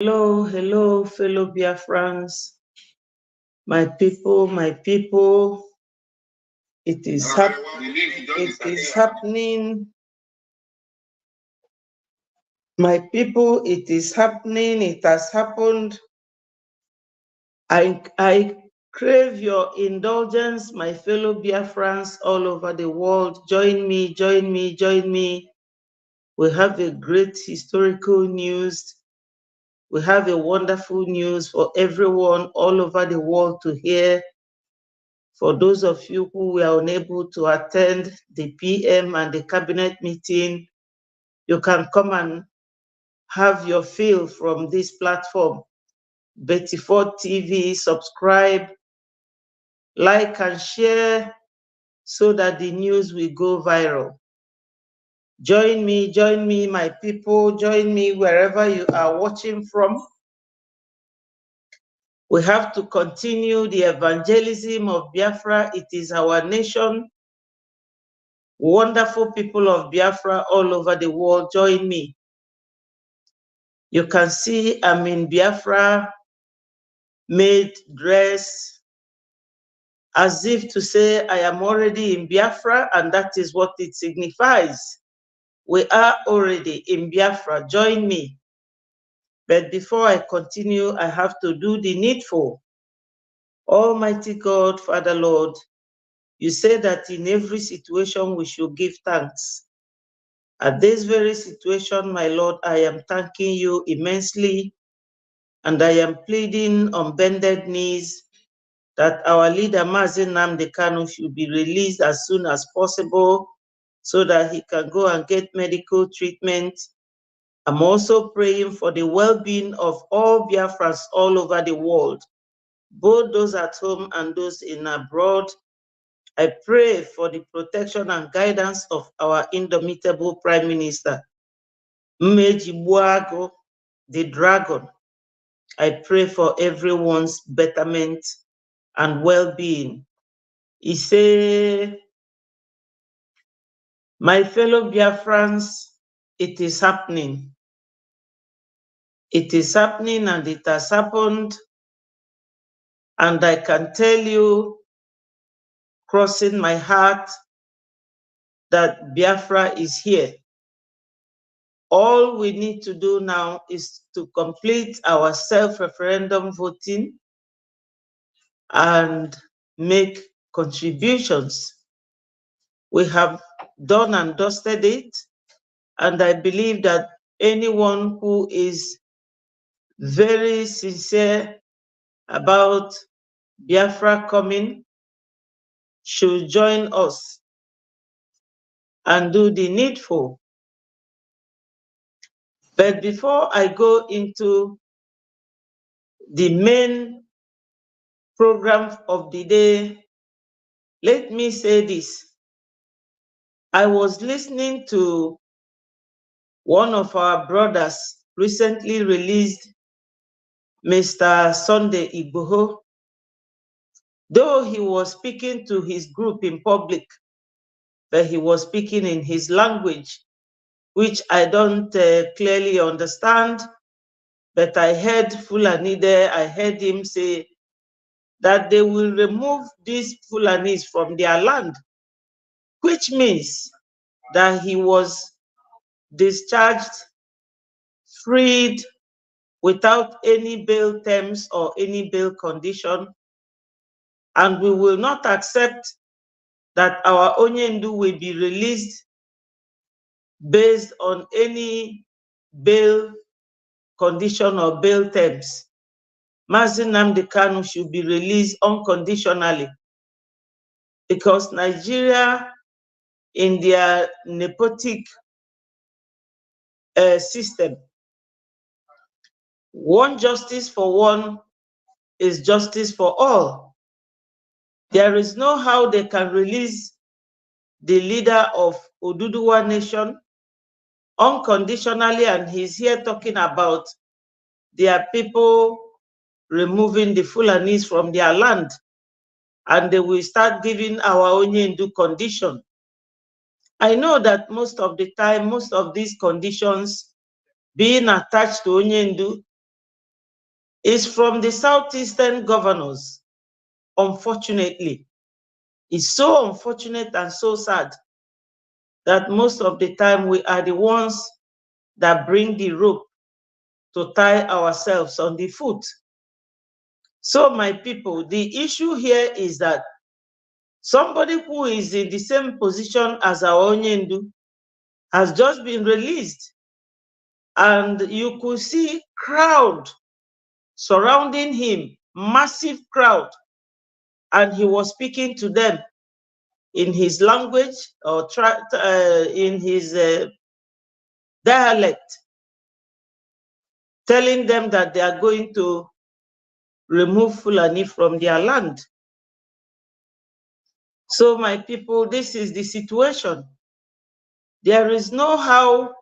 Hello, hello, fellow Biafrans, my people, it is happening. My people, it is happening, it has happened. I crave your indulgence, my fellow Biafrans all over the world. Join me, join me, join me. We have a great historical news. We have a wonderful news for everyone all over the world to hear. For those of you who were unable to attend the PM and the cabinet meeting, you can come and have your fill from this platform. Betty4 TV, subscribe, like and share so that the news will go viral. Join me, my people, join me wherever you are watching from. We have to continue the evangelism of Biafra. It is our nation. Wonderful people of Biafra all over the world, join me. You can see I'm in Biafra, made dress, as if to say I am already in Biafra, and that is what it signifies. We are already in Biafra, join me. But before I continue, I have to do the needful. Almighty God, Father Lord, you say that in every situation we should give thanks. At this very situation, my Lord, I am thanking you immensely, and I am pleading on bended knees that our leader, Mazi Nnamdi Kanu, should be released as soon as possible so that he can go and get medical treatment. I'm also praying for the well-being of all Biafrans all over the world, both those at home and those in abroad. I pray for the protection and guidance of our indomitable Prime Minister, Mmeji Buago, the dragon. I pray for everyone's betterment and well-being. He said, my fellow Biafrans, it is happening. It is happening and it has happened. And I can tell you, crossing my heart, that Biafra is here. All we need to do now is to complete our self-referendum voting and make contributions. We have done and dusted it, and I believe that anyone who is very sincere about Biafra coming should join us and do the needful. But before I go into the main program of the day, let me say this. I was listening to one of our brothers recently released, Mr. Sunday Igboho. Though he was speaking to his group in public, but he was speaking in his language, which I don't clearly understand, but I heard Fulani there, I heard him say that they will remove these Fulanis from their land, which means that he was discharged, freed, without any bail terms or any bail condition, and we will not accept that our Onyendu will be released based on any bail condition or bail terms. Mazi Nnamdi Kanu should be released unconditionally, because Nigeria, in their nepotic system, one justice for one is justice for all. There is no how they can release the leader of Oduduwa Nation unconditionally, and he's here talking about their people removing the Fulanis from their land, and they will start giving our Onyendu condition. I know that most of the time, most of these conditions being attached to Onyendu is from the southeastern governors, unfortunately. It's so unfortunate and so sad that most of the time we are the ones that bring the rope to tie ourselves on the foot. So my people, the issue here is that somebody who is in the same position as our Onyendu has just been released, and you could see crowd surrounding him, massive crowd, and he was speaking to them in his language or in his dialect, telling them that they are going to remove Fulani from their land. So my people, this is the situation. There is no how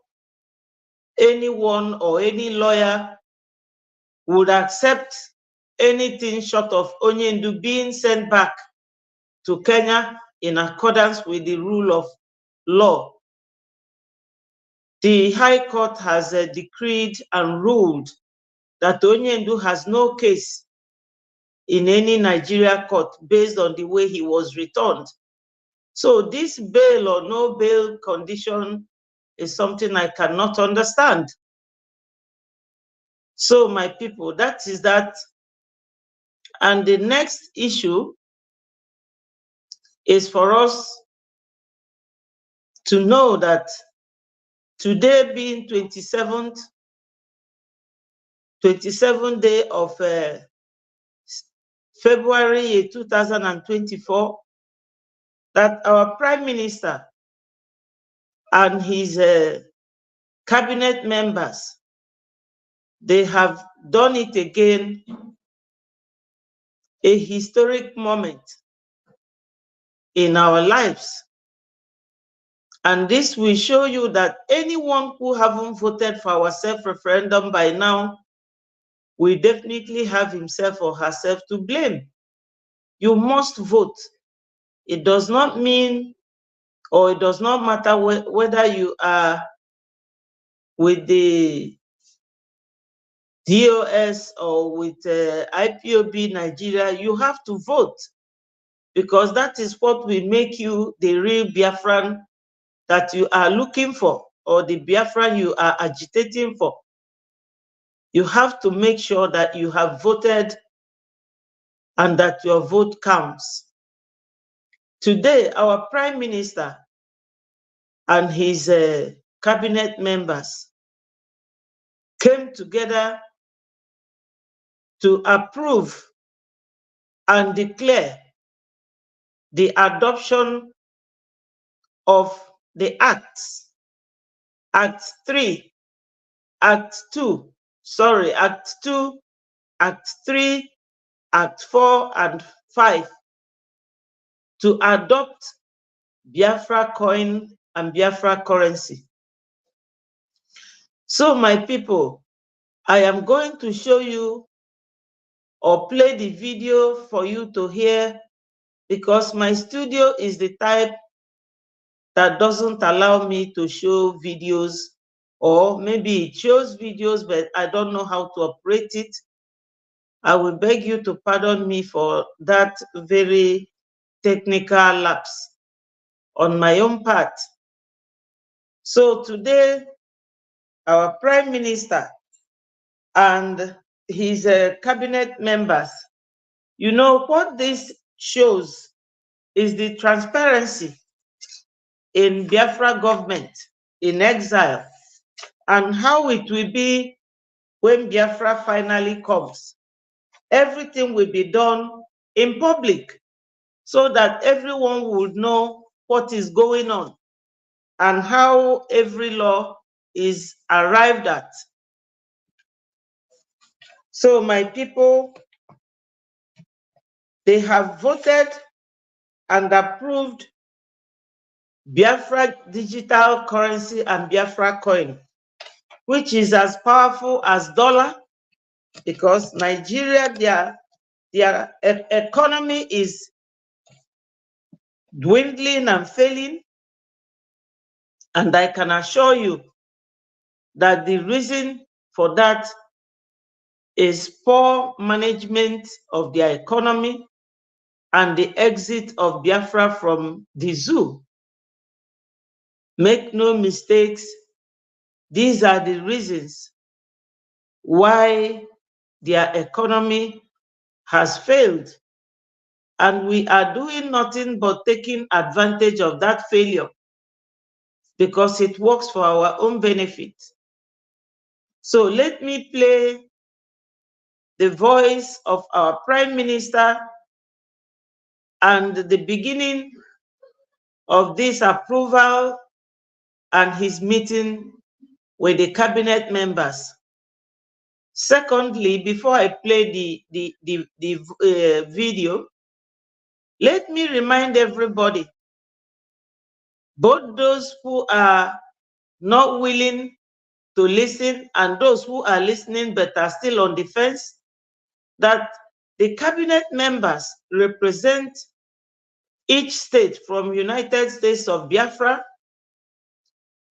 anyone or any lawyer would accept anything short of Onyendu being sent back to Kenya in accordance with the rule of law. The High Court has decreed and ruled that Onyendu has no case in any Nigeria court based on the way he was returned. So this bail or no bail condition is something I cannot understand. So my people, that is that. And the next issue is for us to know that today being 27th day of February 2024, that our Prime Minister and his cabinet members, they have done it again, a historic moment in our lives. And this will show you that anyone who haven't voted for our self-referendum by now will definitely have himself or herself to blame. You must vote. It does not mean, or it does not matter whether you are with the DOS or with IPOB Nigeria, you have to vote, because that is what will make you the real Biafran that you are looking for, or the Biafran you are agitating for. You have to make sure that you have voted and that your vote counts. Today, our Prime Minister and his cabinet members came together to approve and declare the adoption of the acts, Act 3, Act 2, Act 2, Act 3, Act 4, and 5, to adopt Biafra coin and Biafra currency. So my people, I am going to show you or play the video for you to hear, because my studio is the type that doesn't allow me to show videos, or maybe it shows videos, but I don't know how to operate it. I will beg you to pardon me for that very technical lapse on my own part. So today, our Prime Minister and his cabinet members, you know what this shows is the transparency in Biafra government in exile, and how it will be when Biafra finally comes. Everything will be done in public so that everyone would know what is going on and how every law is arrived at. So my people, they have voted and approved Biafra digital currency and Biafra coin, which is as powerful as dollar, because Nigeria, their economy is dwindling and failing. And I can assure you that the reason for that is poor management of their economy and the exit of Biafra from the zoo. Make no mistakes, these are the reasons why their economy has failed. And we are doing nothing but taking advantage of that failure because it works for our own benefit. So let me play the voice of our Prime Minister and the beginning of this approval and his meeting with the cabinet members. Secondly, before I play the video, let me remind everybody, both those who are not willing to listen and those who are listening but are still on the fence, that the cabinet members represent each state from United States of Biafra.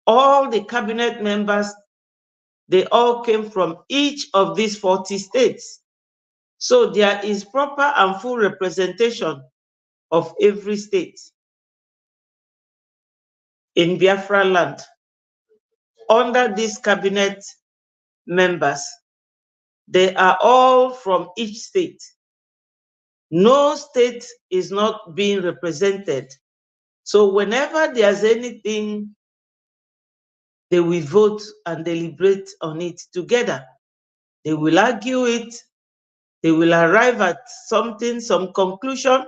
All the cabinet members, they all came from each of these 40 states. So there is proper and full representation of every state in Biafra land under these cabinet members. They are all from each state. No state is not being represented. So whenever there's anything, they will vote and deliberate on it together. They will argue it, they will arrive at something, some conclusion,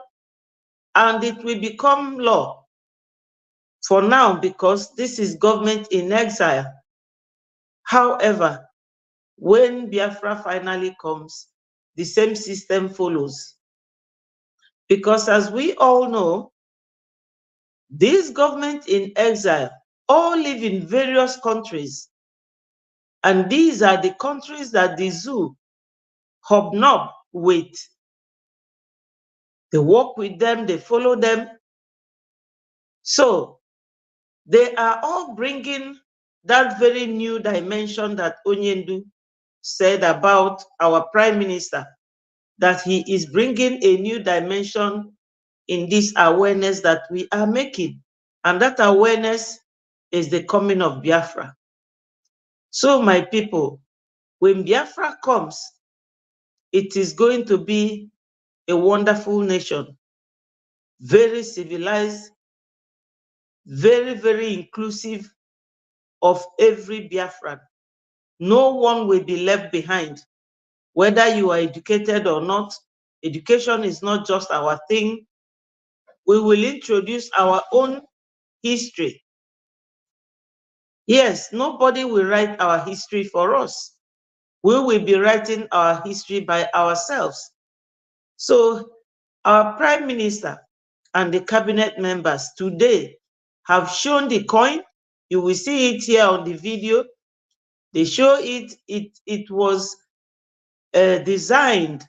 and it will become law. For now, because this is government in exile. However, when Biafra finally comes, the same system follows. Because as we all know, this government in exile all live in various countries. And these are the countries that the zoo hobnob with. They work with them, they follow them. So they are all bringing that very new dimension that Onyendu said about our Prime Minister, that he is bringing a new dimension in this awareness that we are making. And that awareness is the coming of Biafra. So my people, when Biafra comes, it is going to be a wonderful nation, very civilized, very, very inclusive of every Biafran. No one will be left behind, whether you are educated or not. Education is not just our thing. We will introduce our own history. Yes, nobody will write our history for us. We will be writing our history by ourselves. So our Prime Minister and the cabinet members today have shown the coin. You will see it here on the video. They show it. It was designed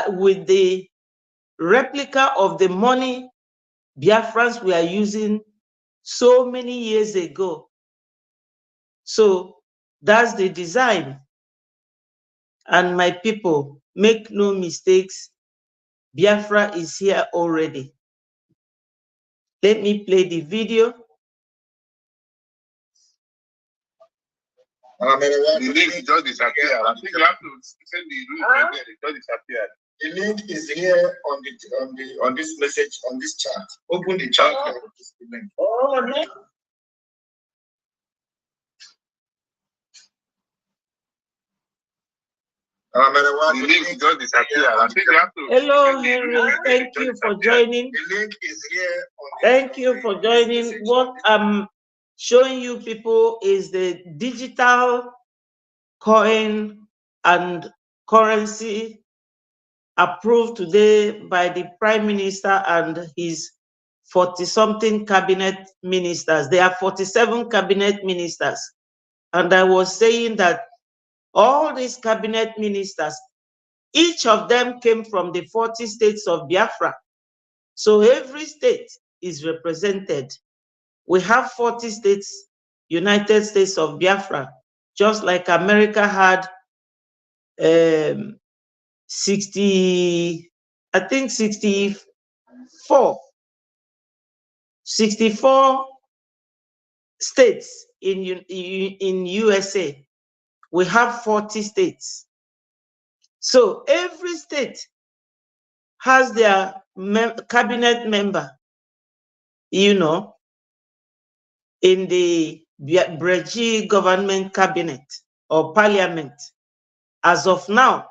with the replica of the money Biafrans were using so many years ago. So that's the design. And my people, make no mistakes, Biafra is here already. Let me play the video. The link just disappeared. I think you have to send the link again. It just disappeared. The link is here on this message on this chat. Open the chat. Oh, no. The link just disappeared. I think you have to. Hello, Henry. Thank you for joining. The link is here. Thank you for joining. What I'm showing you people is the digital coin and currency approved today by the Prime Minister and his 40-something cabinet ministers. There are 47 cabinet ministers. And I was saying that all these cabinet ministers, each of them came from the 40 states of Biafra. So every state is represented. We have 40 states, United States of Biafra. just like America had 60, I think 64 states in USA. We have 40 states. So every state has their cabinet member, in the Breji government cabinet or parliament as of now.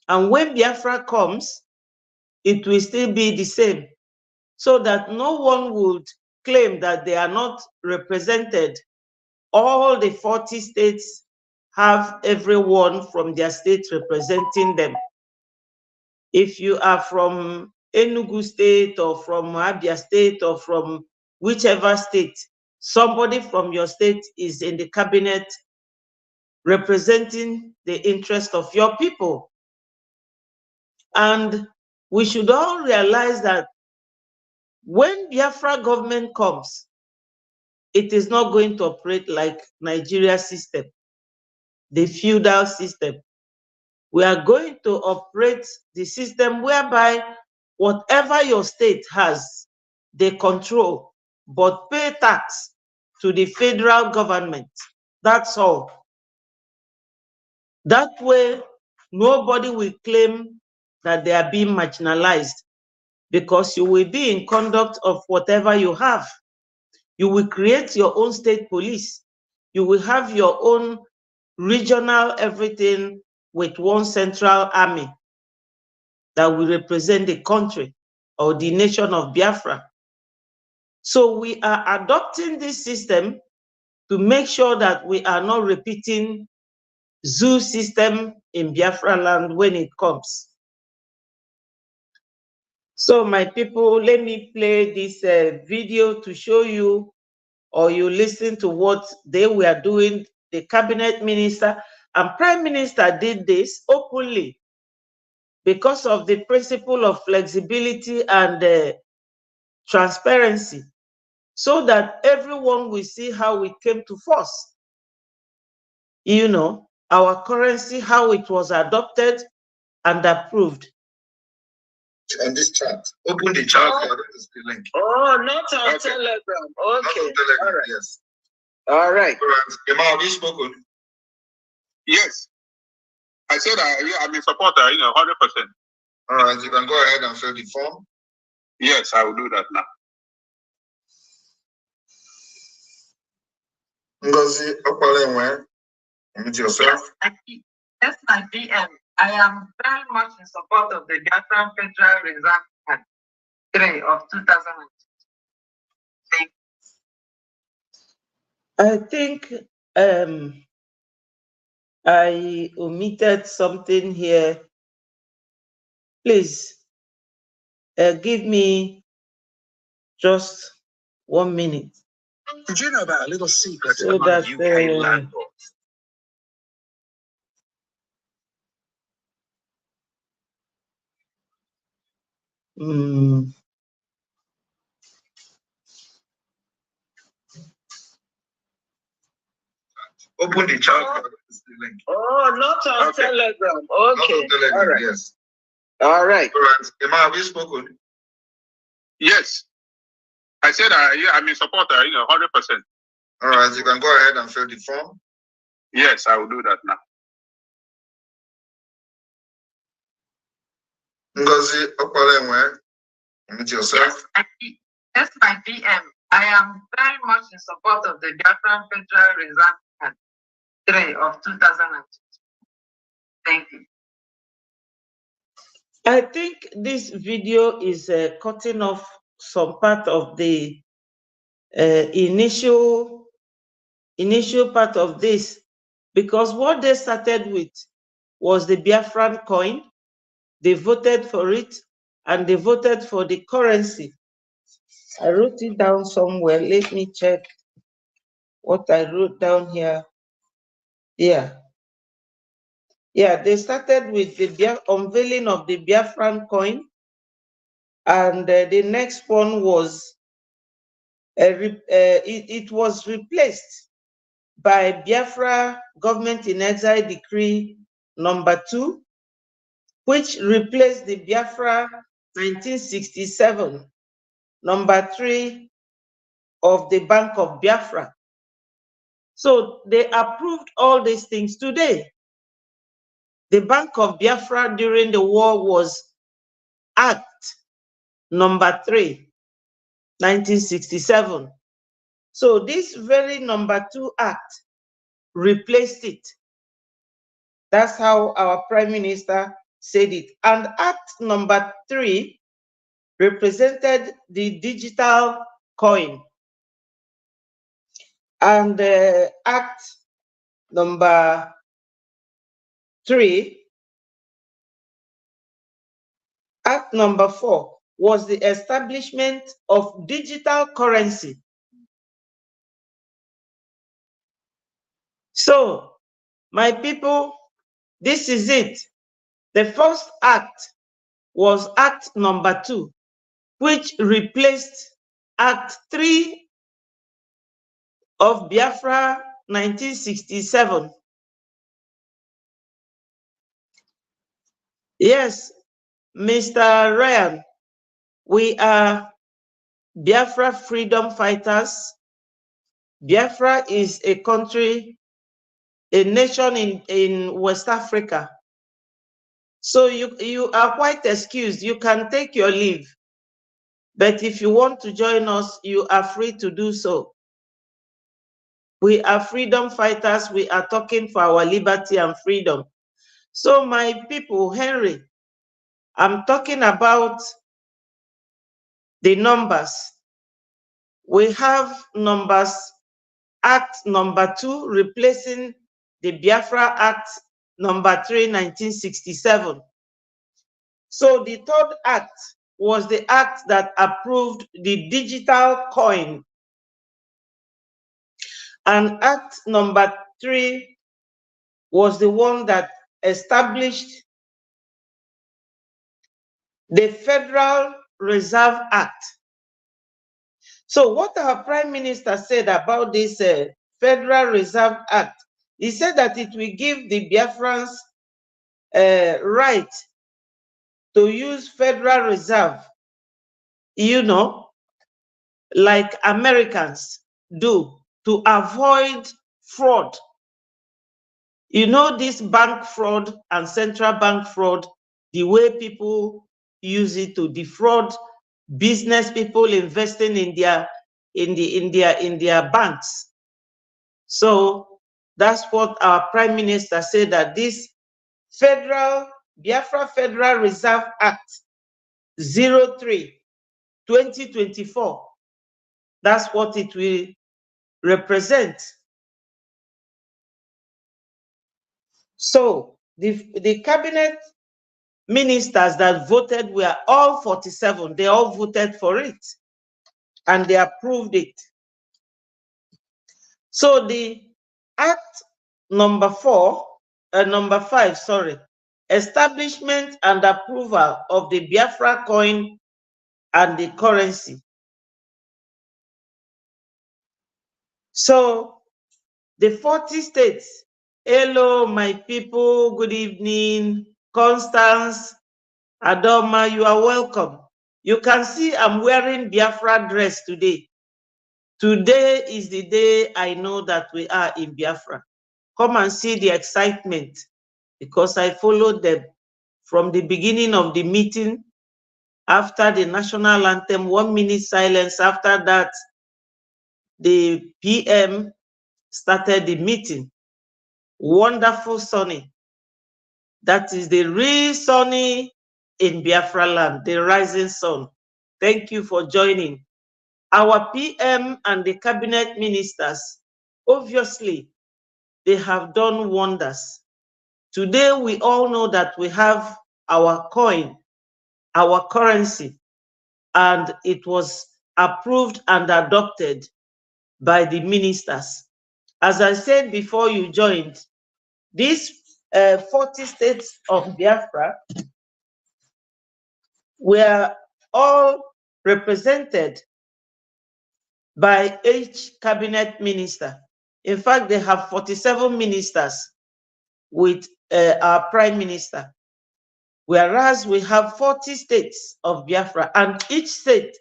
And when Biafra comes, it will still be the same, so that no one would claim that they are not represented. All the 40 states have everyone from their state representing them. If you are from Enugu State or from Abia State or from whichever state, somebody from your state is in the cabinet representing the interest of your people. And we should all realize that when Biafra government comes, it is not going to operate like Nigeria system, the feudal system. We are going to operate the system whereby whatever your state has, they control, but pay tax to the federal government. That's all. That way, nobody will claim that they are being marginalized, because you will be in conduct of whatever you have. You will create your own state police. You will have your own regional everything with one central army that will represent the country or the nation of Biafra. So we are adopting this system to make sure that we are not repeating zoo system in Biafra land when it comes. So my people, let me play this video to show you, or you listen to what they were doing. The cabinet minister and prime minister did this openly because of the principle of flexibility and transparency, so that everyone will see how we came to force. Our currency, how it was adopted and approved. On this chat, open the chat. The link. Oh, not on Telegram. Okay. Not on Telegram. All right. Yes. All right. Emma, have you spoken? Yes. I said I'm a supporter, 100%. All right, you can go ahead and fill the form. Yes, I will do that now. Ngozi Okwalenwe, meet yourself. Yes, my PM. I am very much in support of the Biafran Federal Reserve Act 3 of 2002. I think I omitted something here. Please give me just 1 minute. Did you know about a little secret So among that, UK landlords? Open the chat. Link. Oh, not on Telegram. Okay. Not on Telegram, all right. Yes. All right. All right. Emma, have you spoken? Yes. I said I'm a supporter, 100%. All right, you can go ahead and fill the form. Yes, I will do that now. Ngozi Okwalenwe, meet yourself. Yes, my PM. I am very much in support of the Biafran Federal Reserve Act 3 of 2002. Thank you. I think this video is cutting off some part of the initial part of this, because what they started with was the Biafran coin. They voted for it, and they voted for the currency. I wrote it down somewhere. Let me check what I wrote down here. Yeah, they started with the unveiling of the Biafran coin, and the next one was it was replaced by Biafra Government in Exile Decree number 2, which replaced the Biafra 1967 number 3 of the Bank of Biafra. So they approved all these things today. The Bank of Biafra during the war was Act number 3, 1967. So this very number 2 Act replaced it. That's how our Prime Minister said it. And Act number 3 represented the digital coin. And Act number 3, Act number 4 was the establishment of digital currency. So, my people, this is it. The first act was Act number 2, which replaced Act 3 of Biafra 1967. Yes, Mr. Ryan, we are Biafra freedom fighters. Biafra is a country, a nation in West Africa. So you are quite excused. You can take your leave. But if you want to join us, you are free to do so. We are freedom fighters. We are talking for our liberty and freedom. So my people, Henry, I'm talking about the numbers. We have numbers, Act number 2, replacing the Biafra Act number 3, 1967. So the third act was the act that approved the digital coin. And Act number 3 was the one that established the Federal Reserve Act. So what our Prime Minister said about this Federal Reserve Act, he said that it will give the Biafrans right to use Federal Reserve, you know, like Americans do, to avoid fraud. You know, this bank fraud and central bank fraud, the way people use it to defraud business people investing in their banks. So that's what our Prime Minister said, that this Biafra Federal Reserve Act 03/2024, that's what it will represent. So the cabinet ministers that voted were all 47. They all voted for it and they approved it. So the Act number 5, sorry, establishment and approval of the Biafra coin and the currency. So the 40 states, hello, my people, good evening. Constance, Adoma, you are welcome. You can see I'm wearing Biafra dress today. Today is the day I know that we are in Biafra. Come and see the excitement, because I followed them from the beginning of the meeting. After the national anthem, 1 minute silence. After that, the PM started the meeting. Wonderful sunny. That is the real sunny in Biafra land, the rising sun. Thank you for joining. Our PM and the cabinet ministers, obviously, they have done wonders. Today, we all know that we have our coin, our currency, and it was approved and adopted by the ministers. As I said before you joined, these 40 states of Biafra were all represented by each cabinet minister. In fact, they have 47 ministers with our prime minister, whereas we have 40 states of Biafra, and each state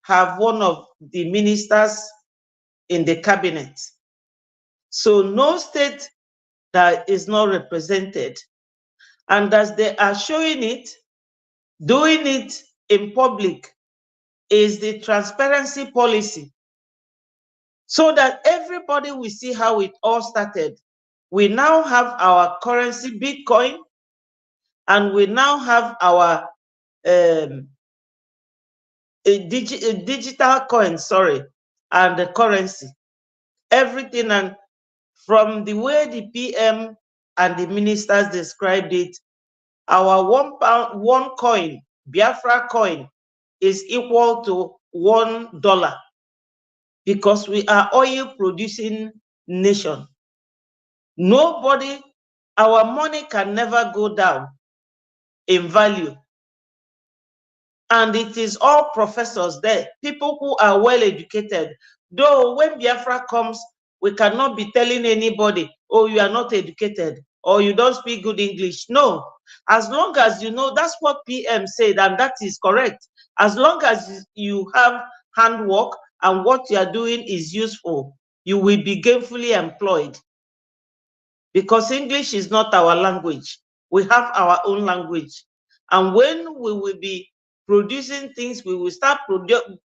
have one of the ministers in the cabinet. So no state that is not represented. And as they are showing it, doing it in public is the transparency policy, so that everybody will see how it all started. We now have our currency, Bitcoin, and we now have our digital coin, and the currency, everything. And from the way the PM and the ministers described it, our one coin, Biafra coin, is equal to $1, because we are oil producing nation. Nobody, our money can never go down in value. And it is all professors there, people who are well educated. Though when Biafra comes, we cannot be telling anybody, oh, you are not educated, or you don't speak good English. No, as long as you know, that's what PM said, and that is correct. As long as you have handwork and what you are doing is useful, you will be gainfully employed. Because English is not our language. We have our own language. And when we will be producing things, we will start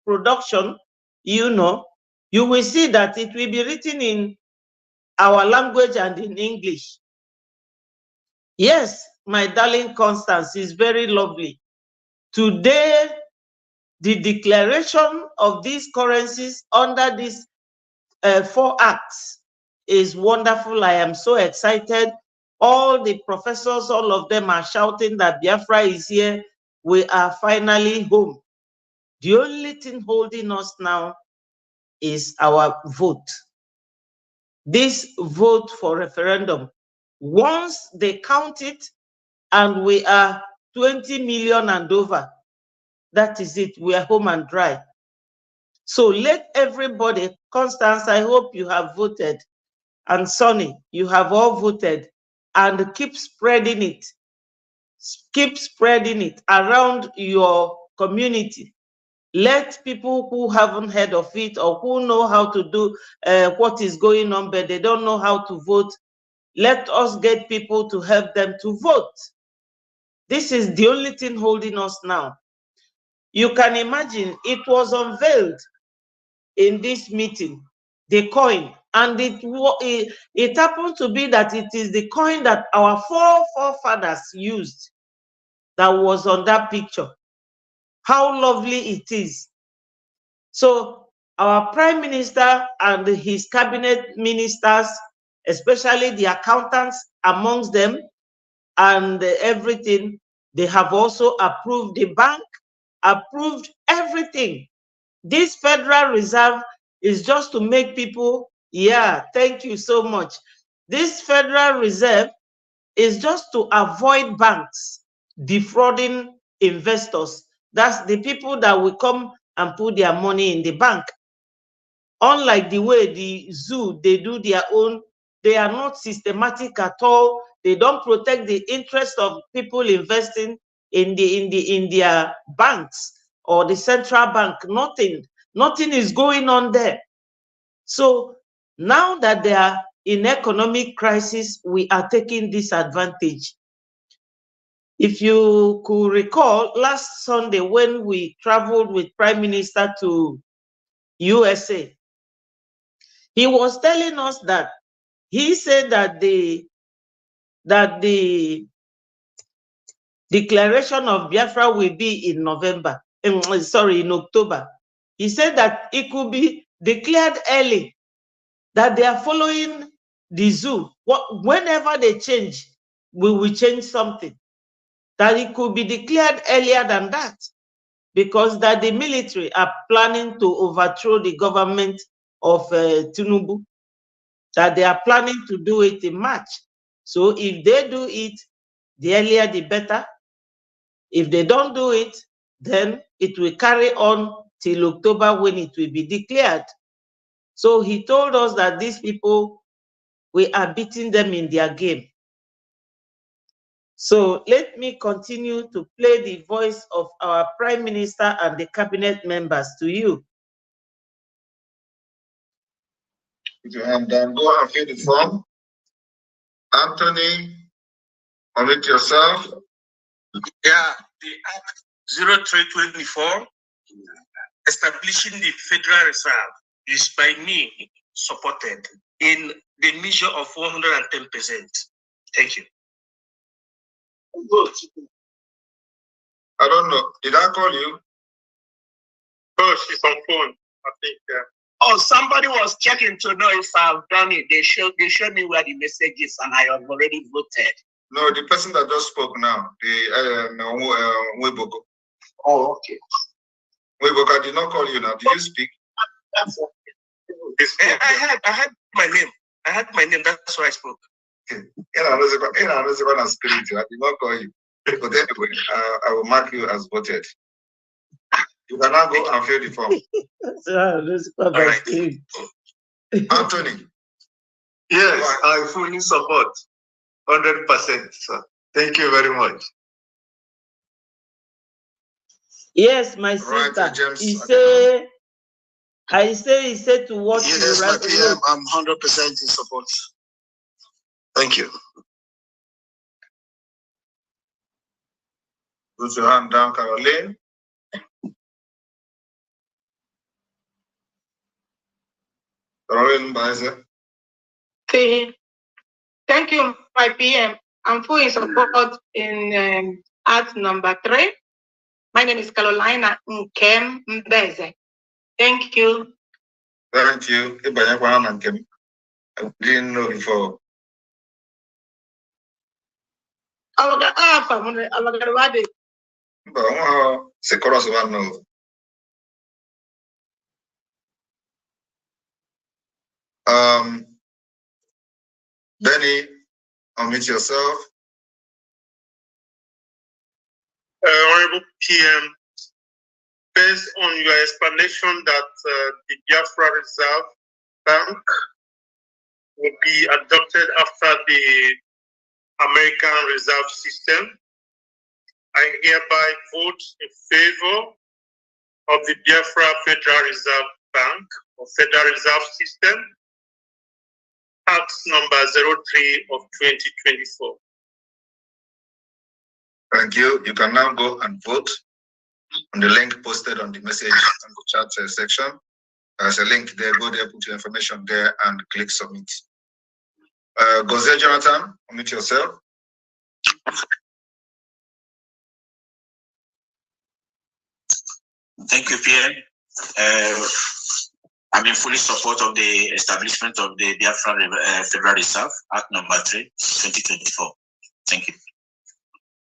production, you will see that it will be written in our language and in English. Yes, my darling Constance, is very lovely. Today, the declaration of these currencies under these 4 acts is wonderful. I am so excited. All the professors, all of them are shouting that Biafra is here. We are finally home. The only thing holding us now is our vote. This vote for referendum. Once they count it and we are 20 million and over, that is it. We are home and dry. So let everybody, Constance, I hope you have voted. And Sonny, you have all voted, and keep spreading it. Keep spreading it around your community. Let people who haven't heard of it or who know how to do what is going on, but they don't know how to vote, let us get people to help them to vote. This is the only thing holding us now. You can imagine it was unveiled in this meeting, the coin, and it happened to be that it is the coin that our forefathers used that was on that picture. How lovely it is. So our prime minister and his cabinet ministers, especially the accountants amongst them and everything, they have also approved, the bank approved everything. This Federal Reserve is just to make people, yeah, thank you so much. This Federal Reserve is just to avoid banks defrauding investors. That's the people that will come and put their money in the bank. Unlike the way the zoo, they do their own, they are not systematic at all. They don't protect the interest of people investing in their banks or the central bank. Nothing is going on there. So now that they are in economic crisis, we are taking this advantage. If you could recall, last Sunday when we traveled with Prime Minister to USA, he was telling us that he said that the declaration of Biafra will be in November. In October. He said that it could be declared early, that they are following the zoo. Whenever they change, we will change something. That it could be declared earlier than that, because that the military are planning to overthrow the government of Tinubu, that they are planning to do it in March. So if they do it, the earlier the better. If they don't do it, then it will carry on till October when it will be declared. So he told us that these people, we are beating them in their game. So let me continue to play the voice of our Prime Minister and the cabinet members to you. And then go and fill the form. Anthony, unmute yourself. Yeah, the Act 0324, establishing the Federal Reserve, is by me supported in the measure of 110%. Thank you. Good. I don't know. Did I call you? Oh, she's on phone. I think. Oh, somebody was checking to know if I've done it. They showed me where the message is, and I have already voted. No, the person that just spoke now, the Weboko. Oh, okay. Weboko, I did not call you now. Did you speak? I had my name. I had my name. That's why I spoke. I did not call you. But anyway, I will mark you as voted. You can now go and fill the form. All right. Anthony. Yes, I fully support 100%. Sir. Thank you very much. Yes, my sister. James, he said to what you yes, my PM, wrote. I'm 100% in support. Thank you. Put your hand down, Caroline. Caroline Baeza. Thank you, my PM. I'm fully in support in Act number 3. My name is Carolina Nkem Mbeze. Thank you. Thank you. I didn't know before. Benny, unmute yourself. Honorable PM, based on your explanation that the Biafra Reserve Bank will be adopted after the American Reserve System, I hereby vote in favor of the Biafra Federal Reserve Bank or Federal Reserve System, Act number 03 of 2024. Thank you. You can now go and vote on the link posted on the message and the chat section. There's a link there. Go there, put your information there, and click submit. Gozé Jonathan, unmute yourself. Thank you, PM. I'm in fully support of the establishment of the Biafra Federal Reserve, Act number 3, 2024. Thank you.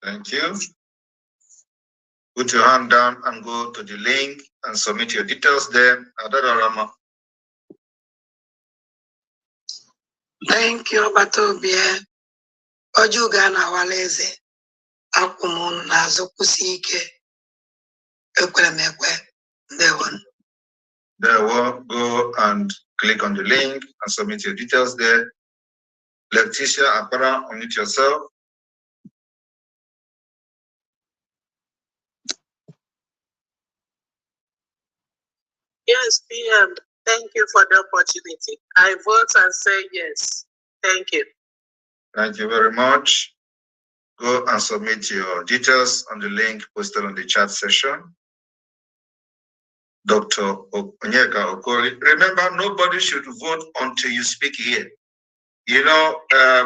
Thank you. Put your hand down and go to the link and submit your details there. Adararama. Thank you, Batobia. Ojugana Waleze. Akumun Nazokusike. Ekwemekwe. There will go and click on the link and submit your details there. Leticia Apara, unmute yourself. Yes, PM. Thank you for the opportunity. I vote and say yes. Thank you. Thank you very much. Go and submit your details on the link posted on the chat session. Dr. Onyeka Okoli. Remember, nobody should vote until you speak here. You know,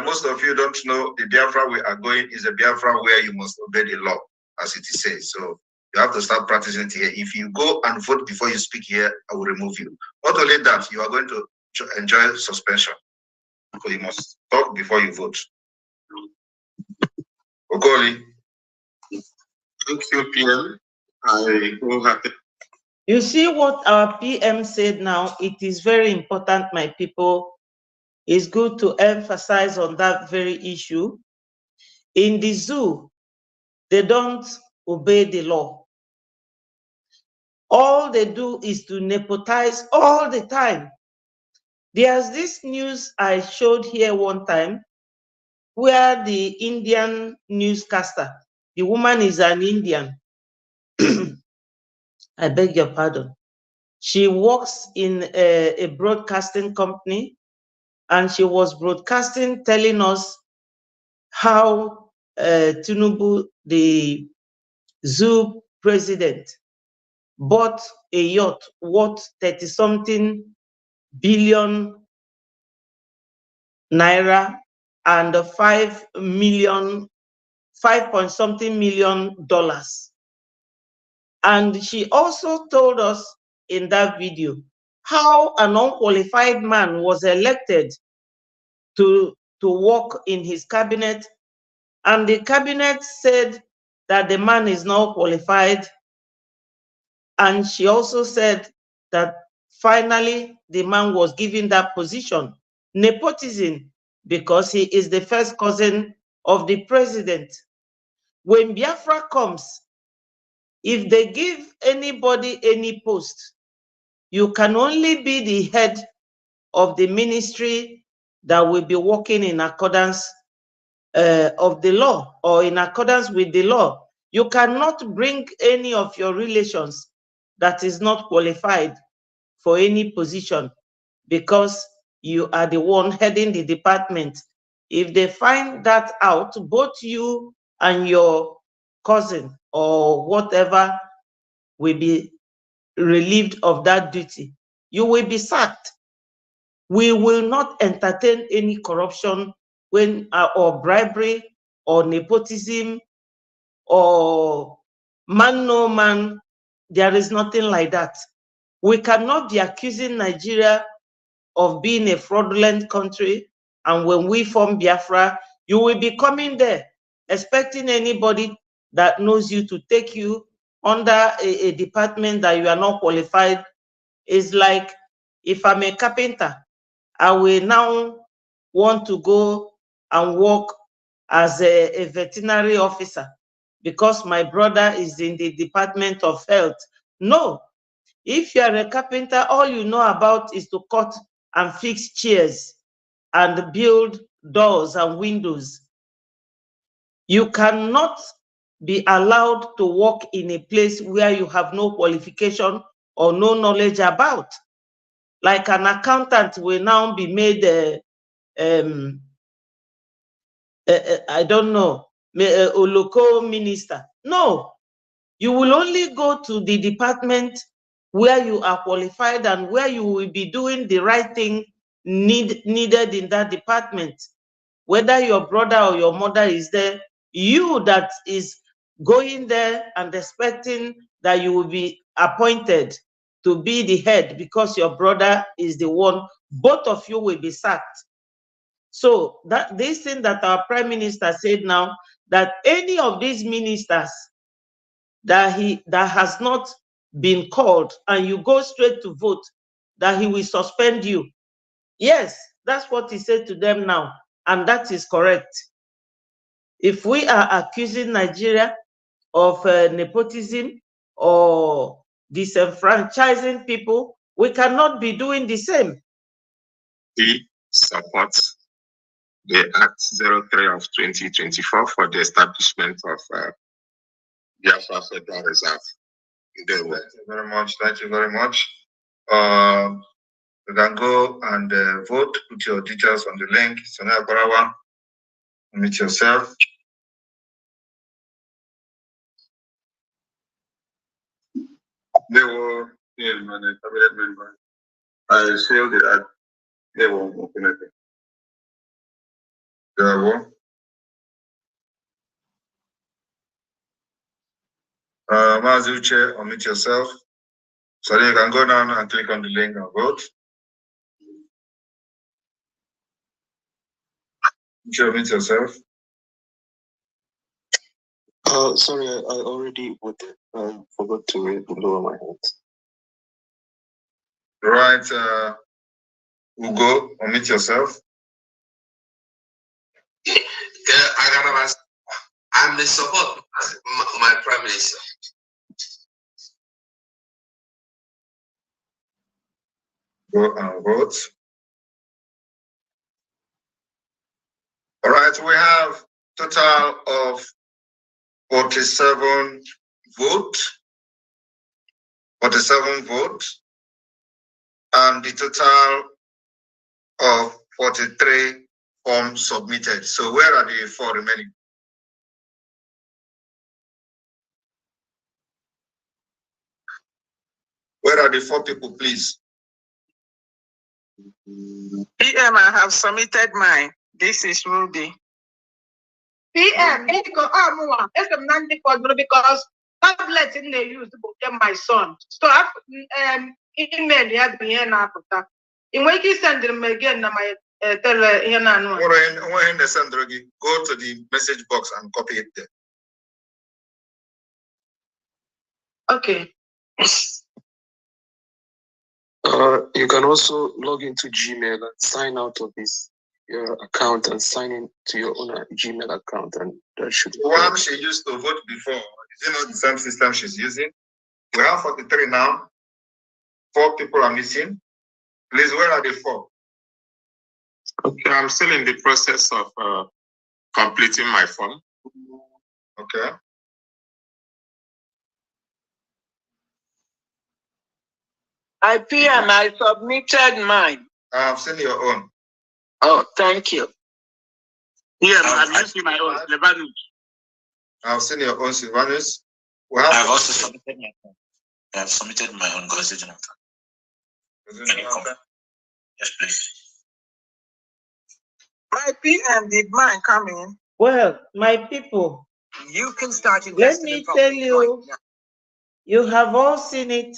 most of you don't know the Biafra we are going is a Biafra where you must obey the law, as it is said. So you have to start practicing it here. If you go and vote before you speak here, I will remove you. Not only that, you are going to enjoy suspension. So you must talk before you vote. Okoli. Thank you, PM. I will have it. You see what our PM said now, it is very important, my people. It's good to emphasize on that very issue. In the zoo, they don't obey the law. All they do is to nepotize all the time. There's this news I showed here one time where the Indian newscaster, the woman is an Indian. I beg your pardon. She works in a broadcasting company, and she was broadcasting telling us how Tinubu, the zoo president, bought a yacht worth 30-something billion naira and 5-point-something million dollars. And she also told us in that video how an unqualified man was elected to work in his cabinet, and the cabinet said that the man is not qualified. And she also said that finally the man was given that position. Nepotism, because he is the first cousin of the president. When Biafra comes, if they give anybody any post, you can only be the head of the ministry that will be working in accordance of the law or in accordance with the law. You cannot bring any of your relations that is not qualified for any position because you are the one heading the department. If they find that out, both you and your cousin or whatever will be relieved of that duty. You will be sacked. We will not entertain any corruption when or bribery or nepotism or man no man. There is nothing like that. We cannot be accusing Nigeria of being a fraudulent country, and when we form Biafra, you will be coming there expecting anybody that knows you to take you under a department that you are not qualified. Is like if I'm a carpenter, I will now want to go and work as a veterinary officer because my brother is in the Department of Health. No, if you are a carpenter, all you know about is to cut and fix chairs and build doors and windows. You cannot be allowed to work in a place where you have no qualification or no knowledge about. Like an accountant will now be made I don't know, a local minister. No, you will only go to the department where you are qualified and where you will be doing the right thing needed in that department. Whether your brother or your mother is there, you that is going there and expecting that you will be appointed to be the head because your brother is the one, both of you will be sacked. So that this thing that our prime minister said now, that any of these ministers that has not been called and you go straight to vote, that he will suspend you. Yes, that's what he said to them now, and that is correct. If we are accusing Nigeria of nepotism or disenfranchising people, we cannot be doing the same. He supports the Act 03 of 2024 for the establishment of Biafra Federal Reserve. Thank you very much. Thank you very much. You can go and vote. Put your details on the link. Sonia Barawa, meet yourself. They were in a cabinet member. I feel that they were open. There were. Mazuche, unmute yourself. So you can go down and click on the link and vote. Unmute yourself. Sorry, I already voted. I forgot to lower my hand. Right, Ugo, unmute yourself. I'm the support my prime minister. Go and vote. All right, we have total of 47 votes. 47 votes, and the total of 43 forms submitted. So where are the 4 remaining? Where are the 4 people, please? PM, I have submitted mine. This is Ruby. PM, because tablet in the use to get my son. So I email the admin now. In when you send them again, my Go to the message box and copy it there. Okay. You can also log into Gmail and sign out of your account and sign in to your own Gmail account, and that should. The one she used to vote before, is it not the same system she's using? We have 43 now. 4 people are missing. Please, where are the 4? Okay, I'm still in the process of completing my form. Okay. I PM, I submitted mine. I've seen your own. Oh, thank you. Yeah, I'm using my own. I've seen your own, Silvanus. I've also submitted my own. I have submitted my own constitution. Yes, please. My PM, did mine come in? Well, my people, You can start let me tell you, you have all seen it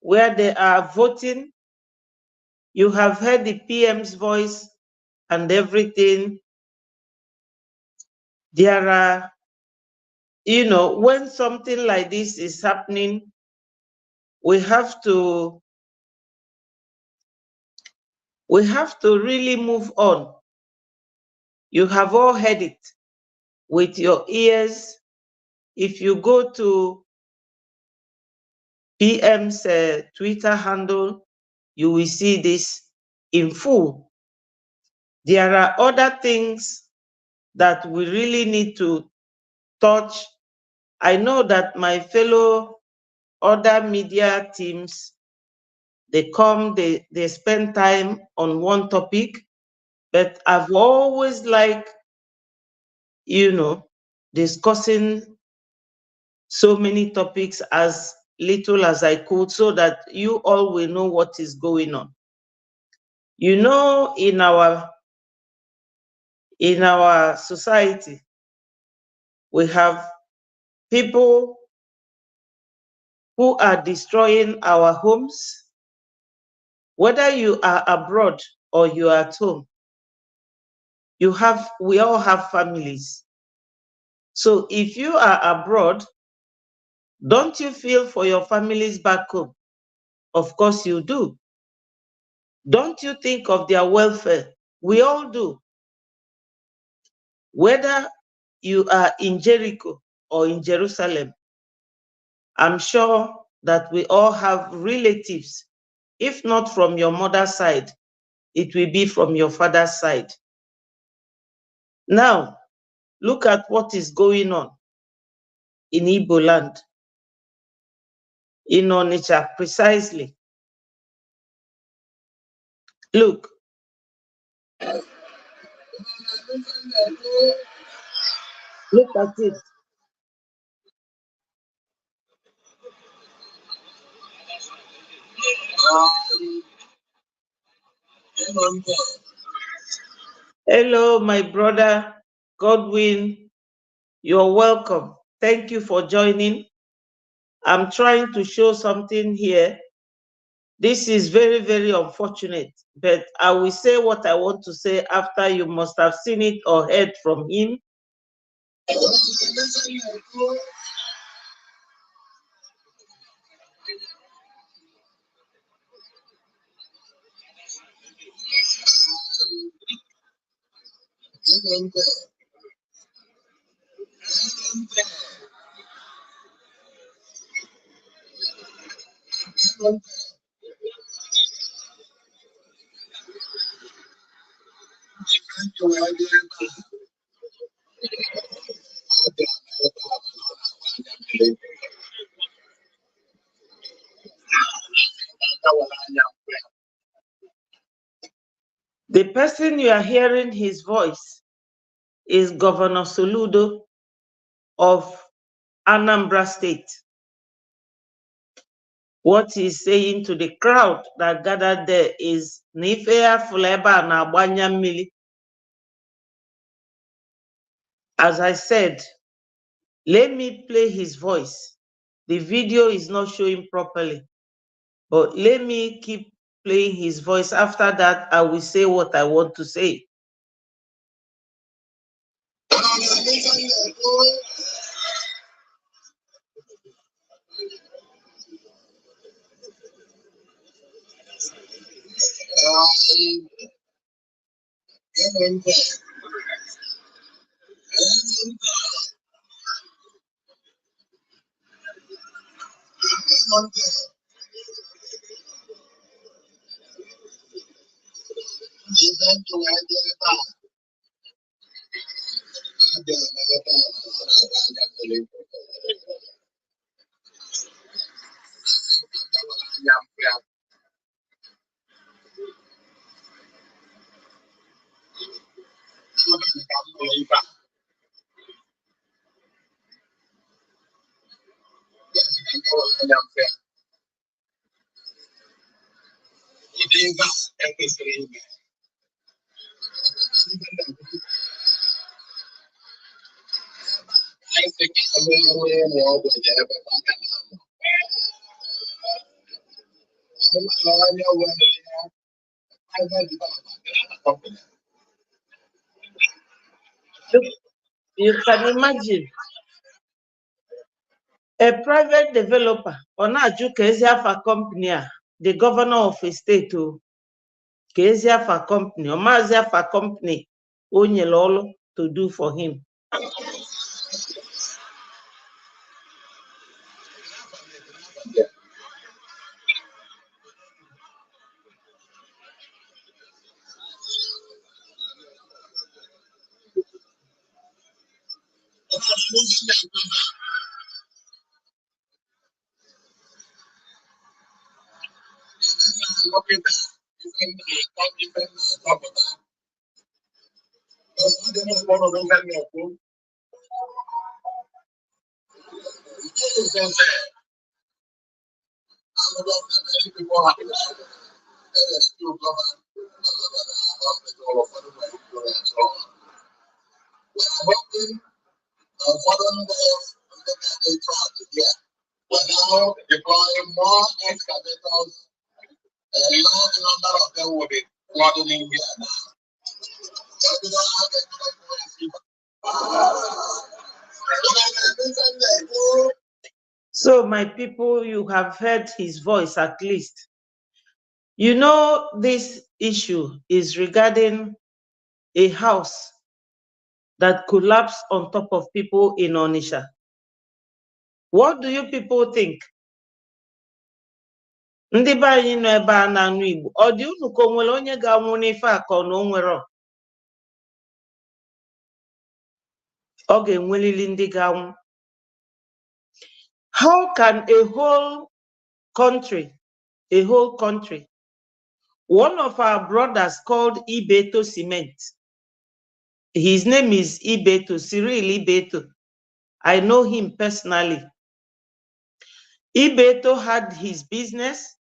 where they are voting. You have heard the PM's voice and everything. There are, when something like this is happening, we have to really move on. You have all heard it with your ears. If you go to PM's Twitter handle, you will see this in full. There are other things that we really need to touch. I know that my fellow other media teams, they come, they spend time on one topic, but I've always liked, discussing so many topics as little as I could so that you all will know what is going on. In our society, we have people who are destroying our homes. Whether you are abroad or you are at home, we all have families. So if you are abroad, don't you feel for your families back home? Of course you do. Don't you think of their welfare? We all do. Whether you are in Jericho or in Jerusalem, I'm sure that we all have relatives. If not from your mother's side, it will be from your father's side. Now, look at what is going on in Igbo land, in Onitsha precisely. Look. Look at it. Hello, my brother Godwin. You're welcome. Thank you for joining. I'm trying to show something here. This is very, very unfortunate, but I will say what I want to say after you must have seen it or heard from him. The person you are hearing his voice is Governor Soludo of Anambra State. What he's saying to the crowd that gathered there is Nifea Fuleba na Banya Mili. As I said, let me play his voice. The video is not showing properly, but let me keep playing his voice. After that, I will say what I want to say. Look, you can imagine a private developer on Aju Keziafa company, the governor of a state to Keziafa company or Maziafa company, Onyelolo to do for him. We're now deploying more excavators. A large number of them will be flooding India now. So, my people, you have heard his voice at least. You know, this issue is regarding a house that collapsed on top of people in Onisha. What do you people think? Ndị be anyị nọ ebe a na-anụ Igbo, ọ dị unu ka o nwere onye ga-anwụ n'ife a ka ọ na o nwere? Ọ ga-enwelili ndị ga-anwụ. How can a whole country, one of our brothers called Ibeto Cement, his name is Ibeto, Cyril Ibeto. I know him personally. Ibeto had his business.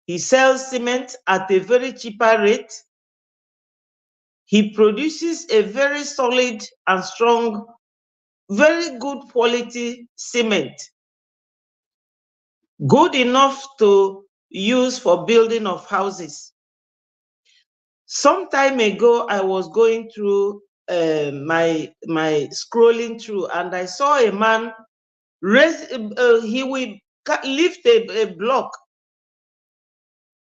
He sells cement at a very cheaper rate. He produces a very solid and strong, very good quality cement. Good enough to use for building of houses. Some time ago, I was going through my scrolling through, and I saw a man he will lift a block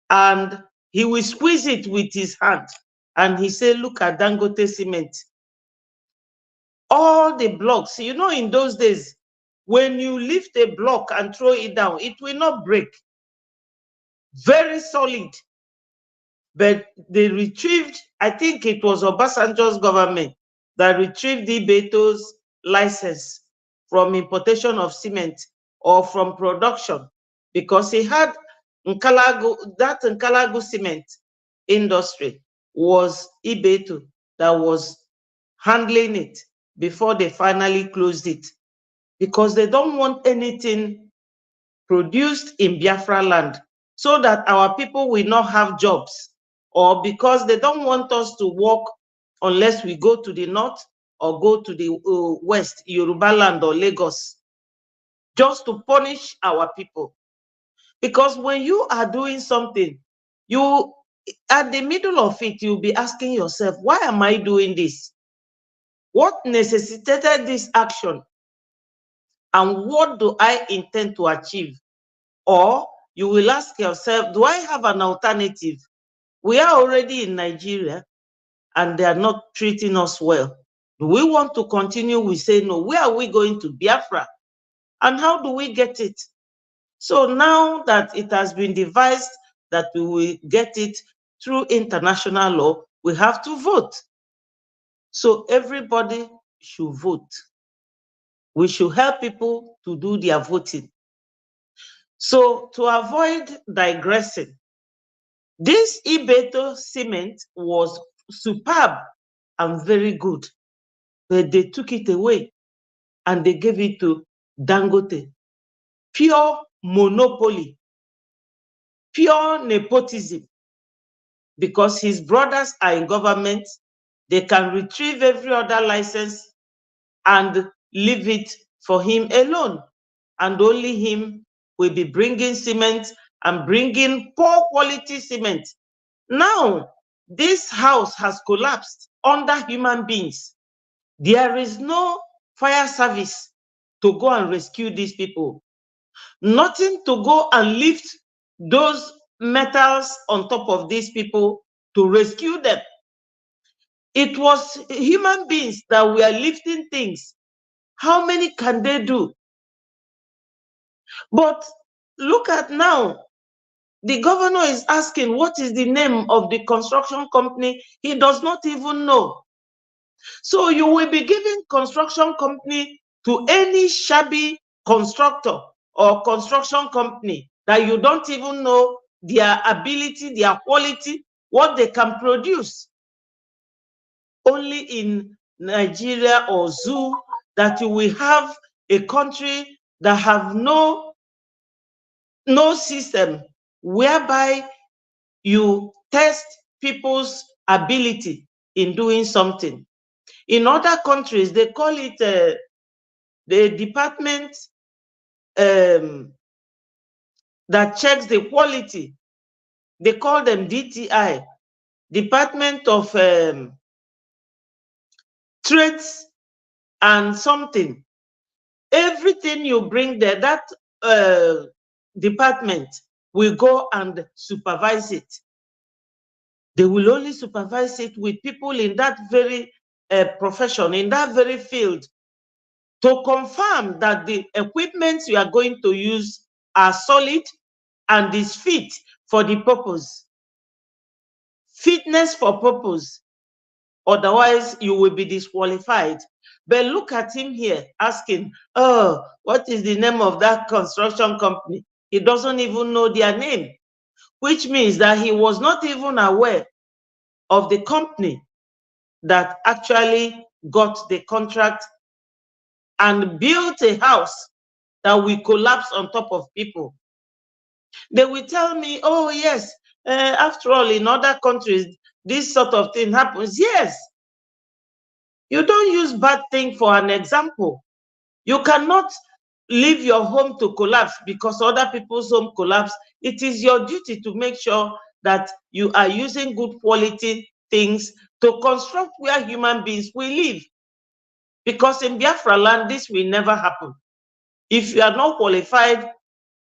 and he will squeeze it with his hand, and he said, "Look at Dangote cement." All the blocks, you know, in those days, when you lift a block and throw it down, it will not break. Very solid. but they retrieved, I think it was Obasanjo's government that retrieved Ibeto's license from importation of cement or from production, because he had Nkalagu, that Nkalagu cement industry was Ibeto that was handling it before they finally closed it, because they don't want anything produced in Biafra land so that our people will not have jobs, or because they don't want us to work unless we go to the north or go to the west, Yoruba land or Lagos, just to punish our people. Because when you are doing something, you, at the middle of it, you'll be asking yourself, why am I doing this? What necessitated this action? And what do I intend to achieve? Or you will ask yourself, do I have an alternative? We are already in Nigeria and they are not treating us well. Do we want to continue? We say no. Where are we going to? Biafra. And how do we get it? So now that it has been devised that we will get it through international law, we have to vote. So everybody should vote. We should help people to do their voting. So to avoid digressing, this Ibeto cement was superb and very good, but they took it away and they gave it to Dangote. Pure monopoly, pure nepotism, because his brothers are in government, they can retrieve every other license and leave it for him alone. And only him will be bringing cement and bringing poor quality cement. Now, this house has collapsed under human beings. There is no fire service to go and rescue these people. Nothing to go and lift those metals on top of these people to rescue them. It was human beings that were lifting things. How many can they do? But look at now, the governor is asking what is the name of the construction company. He does not even know. So you will be giving construction company to any shabby constructor or construction company that you don't even know their ability, their quality, what they can produce. Only in Nigeria or Zoo that you will have a country that have no system whereby you test people's ability in doing something. In other countries, they call it the department that checks the quality. They call them DTI, Department of Trades and something. Everything you bring there, that department will go and supervise it. They will only supervise it with people in that very profession, in that very field, to confirm that the equipment you are going to use are solid and is fit for the purpose. Fitness for purpose. Otherwise, you will be disqualified. But look at him here asking, oh, what is the name of that construction company? He doesn't even know their name, which means that he was not even aware of the company that actually got the contract and built a house that will collapse on top of people. They will tell me, oh yes, after all, in other countries, this sort of thing happens. Yes, you don't use bad thing for an example. You cannot leave your home to collapse because other people's home collapse. It is your duty to make sure that you are using good quality things to construct where human beings will live. Because in Biafra land, this will never happen. If you are not qualified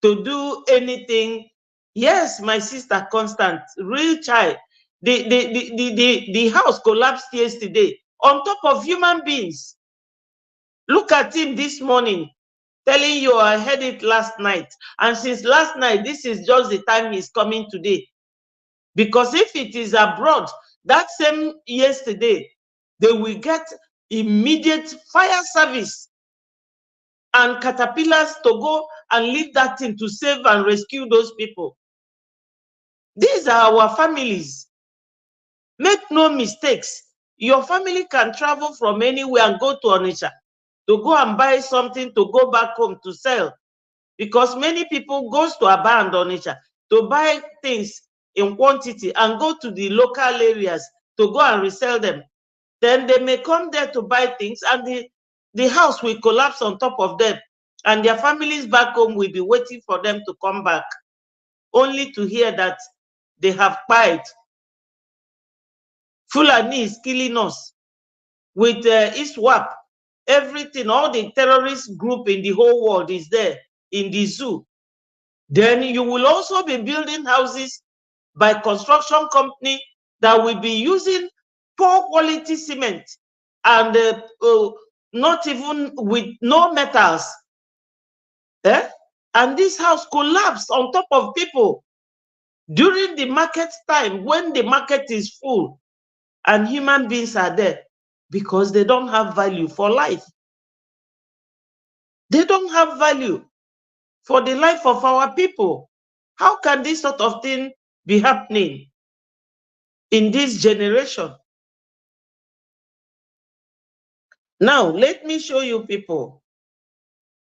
to do anything, yes, my sister Constant, real child, the house collapsed yesterday on top of human beings. Look at him this morning, telling you I heard it last night. And since last night, this is just the time he's coming today. Because if it is abroad, that same yesterday, they will get immediate fire service and caterpillars to go and lead that thing to save and rescue those people. These are our families. Make no mistakes. Your family can travel from anywhere and go to Onitsha to go and buy something to go back home to sell. Because many people goes to Abia and Onitsha to buy things in quantity and go to the local areas to go and resell them. Then they may come there to buy things and the house will collapse on top of them. And their families back home will be waiting for them to come back, only to hear that they have died. Fulani is killing us with ISWAP. Everything, all the terrorist group in the whole world is there in the zoo. Then you will also be building houses by construction company that will be using poor quality cement and not even with no metals. And this house collapsed on top of people during the market time when the market is full and human beings are there because they don't have value for life. They don't have value for the life of our people. How can this sort of thing be happening in this generation? Now, let me show you people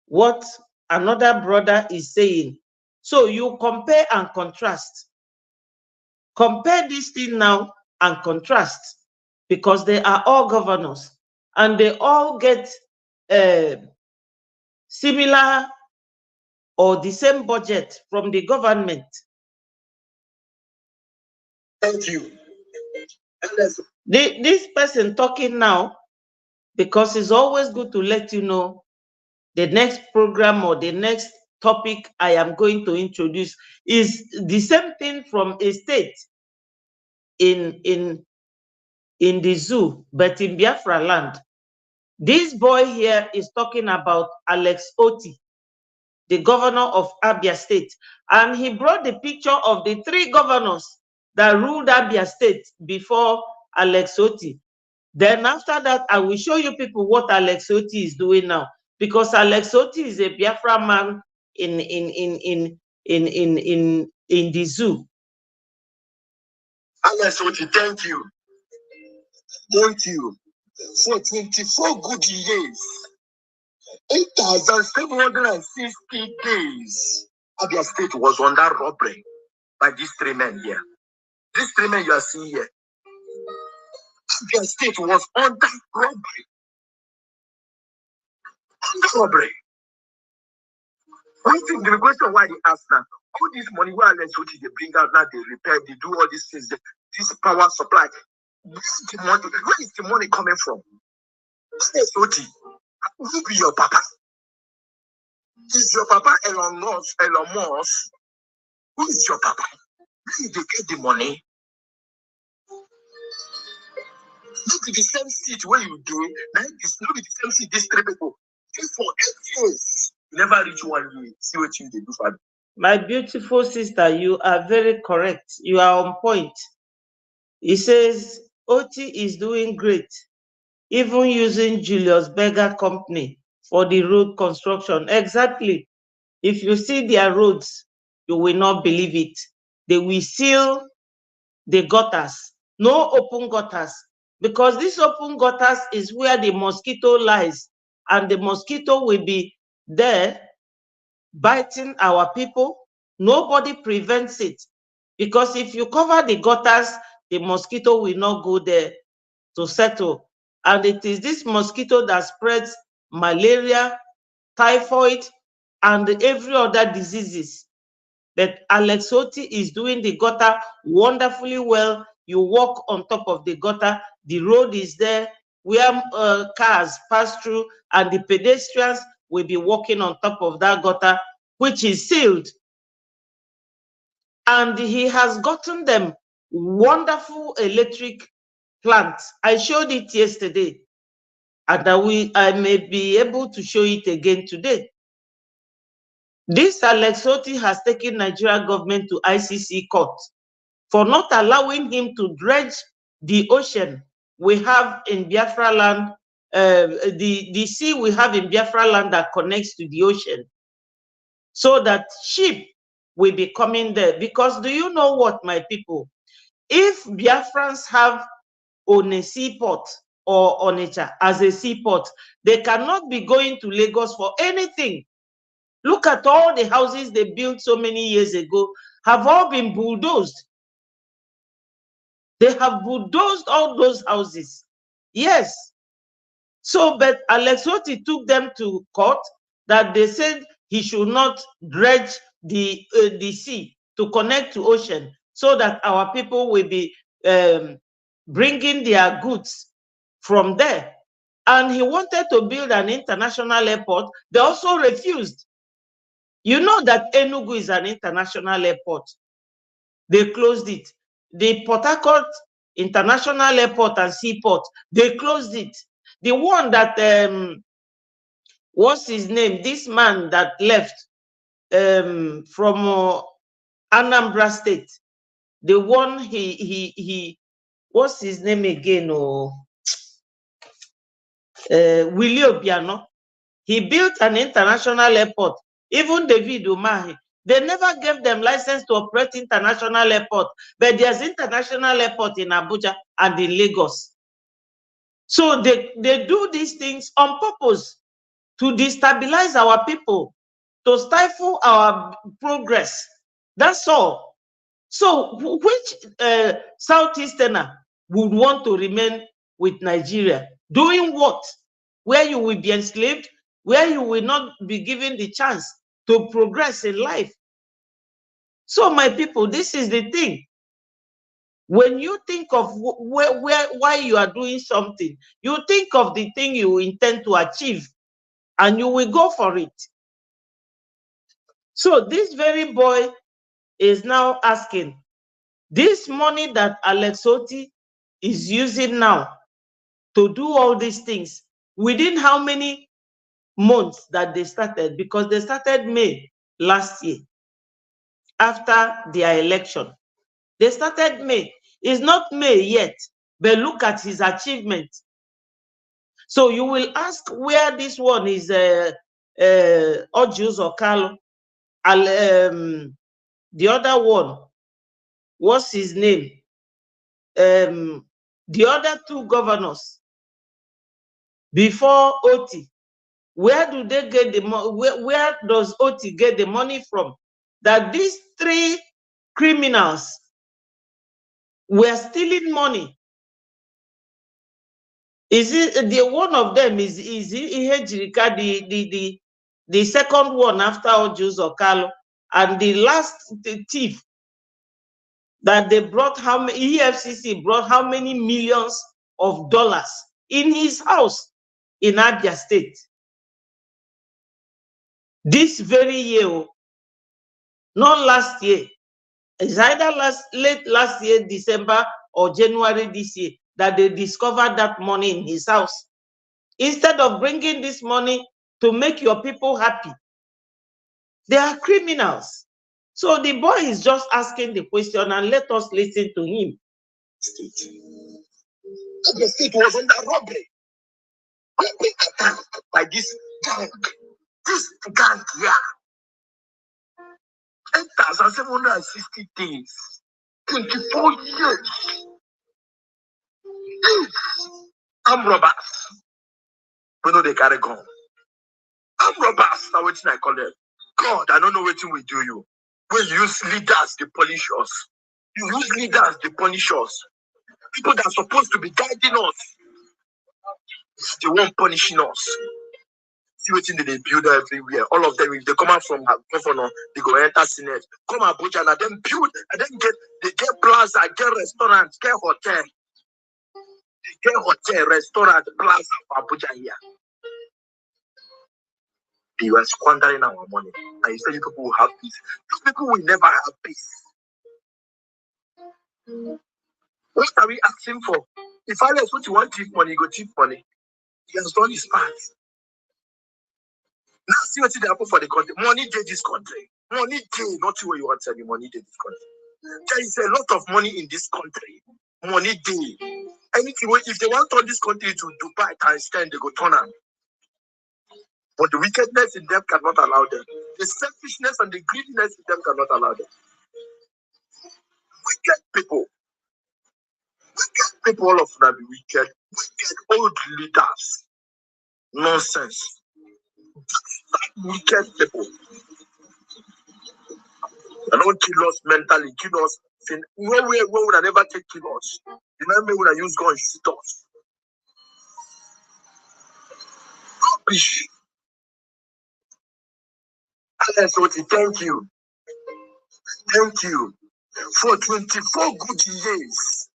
what another brother is saying. So you compare and contrast. Compare this thing now and contrast, because they are all governors and they all get similar or the same budget from the government. Thank you. This person talking now, because it's always good to let you know the next program or the next topic I am going to introduce is the same thing from a state in the zoo, but in Biafra land. This boy here is talking about Alex Oti, the governor of Abia State. And he brought the picture of the 3 governors that ruled Abia State before Alex Oti. Then after that, I will show you people what Alex Oti is doing now. Because Alex Oti is a Biafra man in the zoo. Alex Oti, thank you. Thank you. For 24 good years, 8,760 days, Abia State was under robbery by these 3 men here. These 3 men you are seeing here, Abia State was under robbery. Under robbery. I think the question why they ask now, all this money where Alex Oti they bring out now, they repair, they do all these things, this power supply. Where is the money coming from? Alex Oti, who be your papa? Is your papa Elon Musk? Who is your papa? Where did they get the money? Look at the same seat where you do. Now it's not the same seat. These 3 people. For 8 years, you never reach 1 year. See what you do for. My beautiful sister, you are very correct. You are on point. He says Oti is doing great, even using Julius Berger Company for the road construction. Exactly. If you see their roads, you will not believe it. They will seal the gutters, no open gutters, because this open gutters is where the mosquito lies, and the mosquito will be there biting our people. Nobody prevents it, because if you cover the gutters, the mosquito will not go there to settle. And it is this mosquito that spreads malaria, typhoid, and every other diseases. But Alex Oti is doing the gutter wonderfully well. You walk on top of the gutter, the road is there where cars pass through, and the pedestrians will be walking on top of that gutter, which is sealed. And he has gotten them wonderful electric plants. I showed it yesterday, and I may be able to show it again today. This Alex Oti has taken Nigeria government to ICC court for not allowing him to dredge the ocean we have in Biafra land, the sea we have in Biafra land that connects to the ocean, so that ship will be coming there. Because do you know what, my people? If Biafrans have on a seaport or Onitsha as a seaport, they cannot be going to Lagos for anything. Look at all the houses they built so many years ago, have all been bulldozed. They have bulldozed all those houses. Yes. So, but Alex Oti took them to court that they said he should not dredge the sea to connect to ocean, so that our people will be bringing their goods from there. And he wanted to build an international airport. They also refused. You know that Enugu is an international airport. They closed it. The Port Harcourt International Airport and Seaport, they closed it. The one that, what's his name? This man that left from Anambra State, the one he what's his name again? Oh, Willie Obiano. He built an international airport. Even David Umahi, they never gave them license to operate international airport, but there's international airport in Abuja and in Lagos. So they do these things on purpose to destabilize our people, to stifle our progress. That's all. So which Southeasterner would want to remain with Nigeria? Doing what? Where you will be enslaved, where you will not be given the chance to progress in life. So my people, this is the thing. When you think of why you are doing something, you think of the thing you intend to achieve, and you will go for it. So this very boy is now asking, this money that Alex Oti is using now to do all these things, within how many months that they started? Because they started May last year, after their election. They started May. It's not May yet, but look at his achievement. So you will ask where this one is, Ojus or Carlo. The other one, what's his name? The other two governors before Oti, where do they get the money? Where does Oti get the money from? That these three criminals were stealing money. Is it the one of them? Is Ihejirika, the second one after Ojus or Carlo, and the last thief that they brought? How many? EFCC brought how many millions of dollars in his house in Abia State this very year, not last year. It's either late last year, December, or January this year, that they discovered that money in his house. Instead of bringing this money to make your people happy, they are criminals. So the boy is just asking the question, and let us listen to him. The state was under robbery by this gang. This gang here. 8,760 days. 24 years. Armed robbers. We know they carry gun. Armed robbers. Now what I call them? God, I don't know what we do you. We use leaders to punish us. You use leaders to punish us. People that are supposed to be guiding us, they won't punishing us. See what they build everywhere. All of them, if they come out from governor, they go enter Senate. Come Abuja and then build, and then they get plaza, get restaurant, get hotel. They get hotel, restaurant, plaza for Abuja here. They were squandering our money. And you say you people will have peace. Those people will never have peace. What are we asking for? If I let what you want cheap money, go cheap money. He has done his part. Now see what they happen for the country. Money did this country. Money did not where you want to say money did this country. There is a lot of money in this country. Money day. Anything, if they want to turn this country to Dubai times 10, they go turn on. But the wickedness in them cannot allow them. The selfishness and the greediness in them cannot allow them. Wicked people. Wicked people, all of them be wicked. Wicked old leaders. Nonsense. Wicked people. They don't kill us mentally, kill us. Where would I never take kill us? Remember when I use gun and shoot us? Rubbish. Alex, thank you. Thank you. For 24 good years,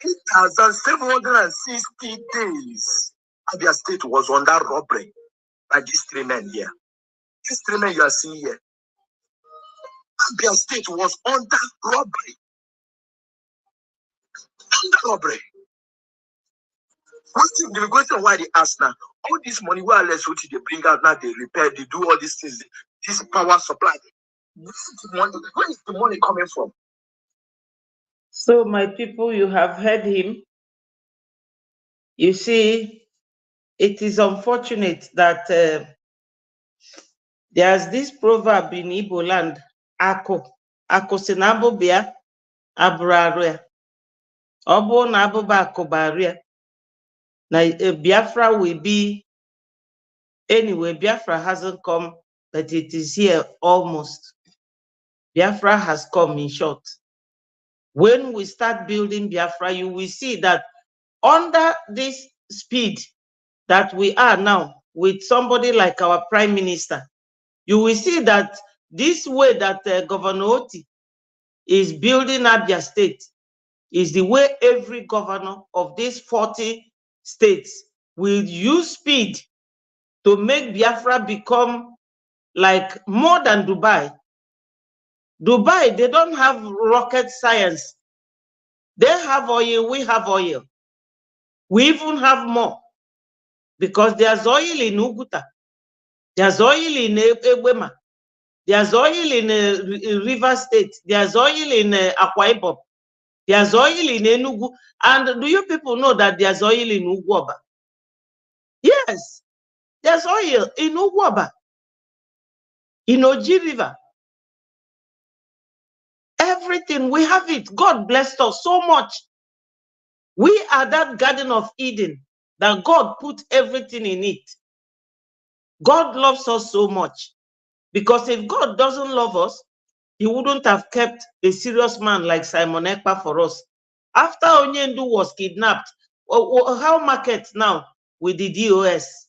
8,760 days, Abia State was under robbery by these three men here. These three men you are seeing here. Abia State was under robbery. Under robbery. What's the question why they ask now? All this money, where else would they bring out now? They repair, they do all these things, this power supply. Where is the money coming from? So, my people, you have heard him. You see, it is unfortunate that there's this proverb in Igbo land, Ako sinabo bia abraria. Obo na abuba akobaria. Now, Biafra will be, anyway, Biafra hasn't come, but it is here almost. Biafra has come, in short. When we start building Biafra, you will see that under this speed that we are now, with somebody like our Prime Minister, you will see that this way that Governor Oti is building Abia State is the way every governor of these 40 states will use speed to make Biafra become like more than Dubai. Dubai, they don't have rocket science. They have oil, we have oil. We even have more because there's oil in Uguta, there's oil in Ebema, there's oil in River State, there's oil in Akwa Ibom, there's oil in Enugu. And do you people know that there's oil in Ugwoba? Yes, there's oil in Ugwoba, in Oji River. Everything, we have it. God blessed us so much. We are that Garden of Eden that God put everything in it. God loves us so much. Because if God doesn't love us, he wouldn't have kept a serious man like Simon Ekpa for us. After Onyendu was kidnapped, how market now with the DOS?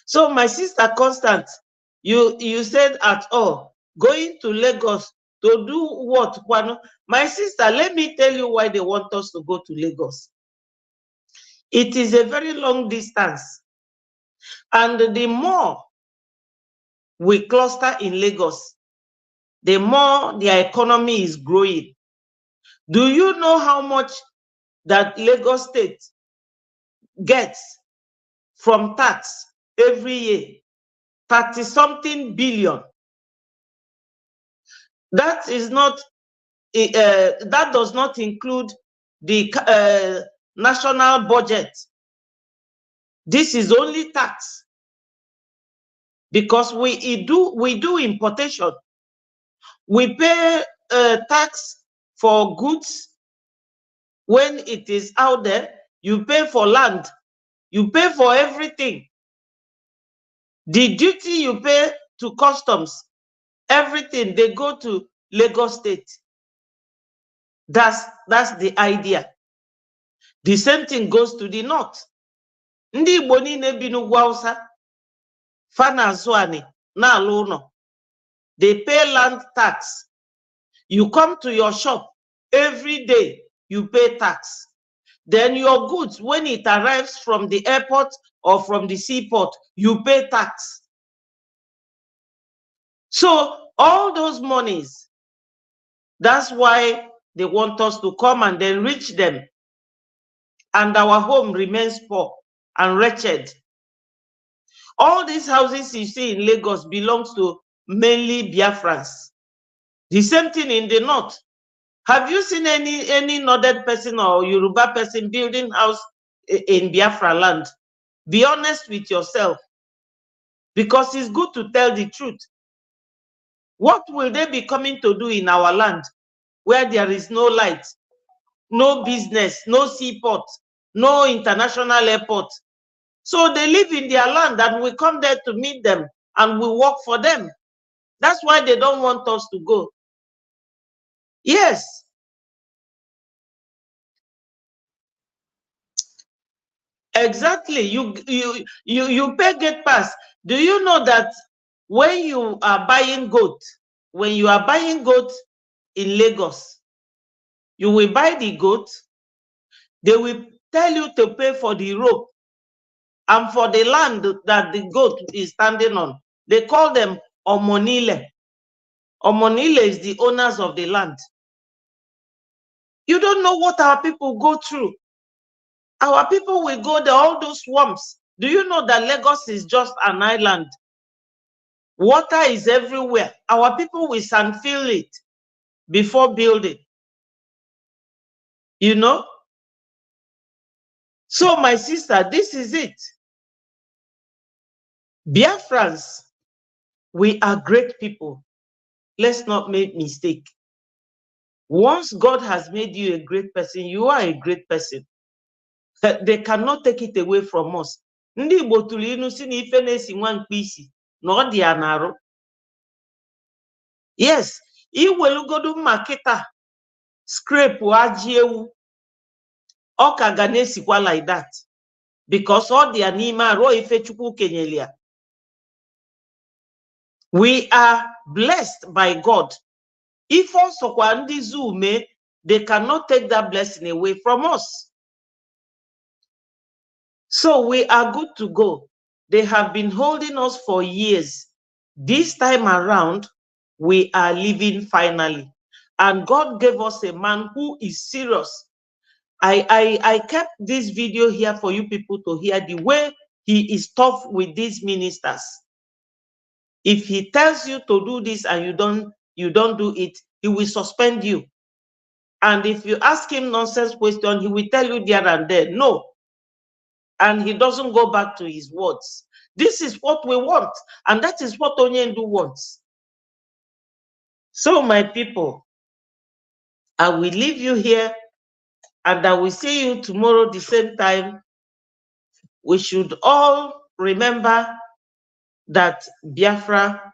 So my sister Constant, you said at all, going to Lagos to do what? My sister, let me tell you why they want us to go to Lagos. It is a very long distance. And the more we cluster in Lagos, the more their economy is growing. Do you know how much that Lagos State gets from tax every year? 30-something billion. That is not, that does not include the national budget. This is only tax. Because we do importation. We pay tax for goods when it is out there. You pay for land. You pay for everything. The duty you pay to customs, everything, they go to Lagos State. That's the idea. The same thing goes to the north. Ndị Igbo niile bi n'Ugwu Hausa, fa na-azụ ani na-alụ ụlọ. They pay land tax. You come to your shop every day, you pay tax. Then your goods, when it arrives from the airport or from the seaport, you pay tax. So all those monies, that's why they want us to come and then reach them. And our home remains poor and wretched. All these houses you see in Lagos belongs to mainly Biafrans. The same thing in the north. Have you seen any northern person or Yoruba person building house in Biafra land? Be honest with yourself, because it's good to tell the truth. What will they be coming to do in our land where there is no light, no business, no seaport, no international airport? So they live in their land and we come there to meet them and we work for them. That's why they don't want us to go. Yes. Exactly. You pay gate pass. Do you know that when you are buying goat, in Lagos, you will buy the goat, they will tell you to pay for the rope and for the land that the goat is standing on. They call them Omonile. Omonile is the owners of the land. You don't know what our people go through. Our people will go there, all those swamps. Do you know that Lagos is just an island? Water is everywhere. Our people will sandfill it before building. You know? So, my sister, this is it. Biafrans, we are great people. Let's not make mistake. Once God has made you a great person, you are a great person. They cannot take it away from us. Ndị Igbo tụrụ inu si na ife na-esi nwa mkpi isi na ọ dị ya n'arụ. Yes, iwelugodu mma kịta scrape ajị ewu, ọ ka ga na-esikwa like that because ọ dị ya n'ime arụ ife Chukwu kenyere ya. We are blessed by God. If also ndị zume, they cannot take that blessing away from us. So we are good to go. They have been holding us for years. This time around, we are living finally. And God gave us a man who is serious. I kept this video here for you people to hear the way he is tough with these ministers. If he tells you to do this and you don't do it, he will suspend you. And if you ask him nonsense question, he will tell you there and there, no. And he doesn't go back to his words. This is what we want, and that is what Onyendu wants. So, my people, I will leave you here, and I will see you tomorrow the same time. We should all remember that Biafra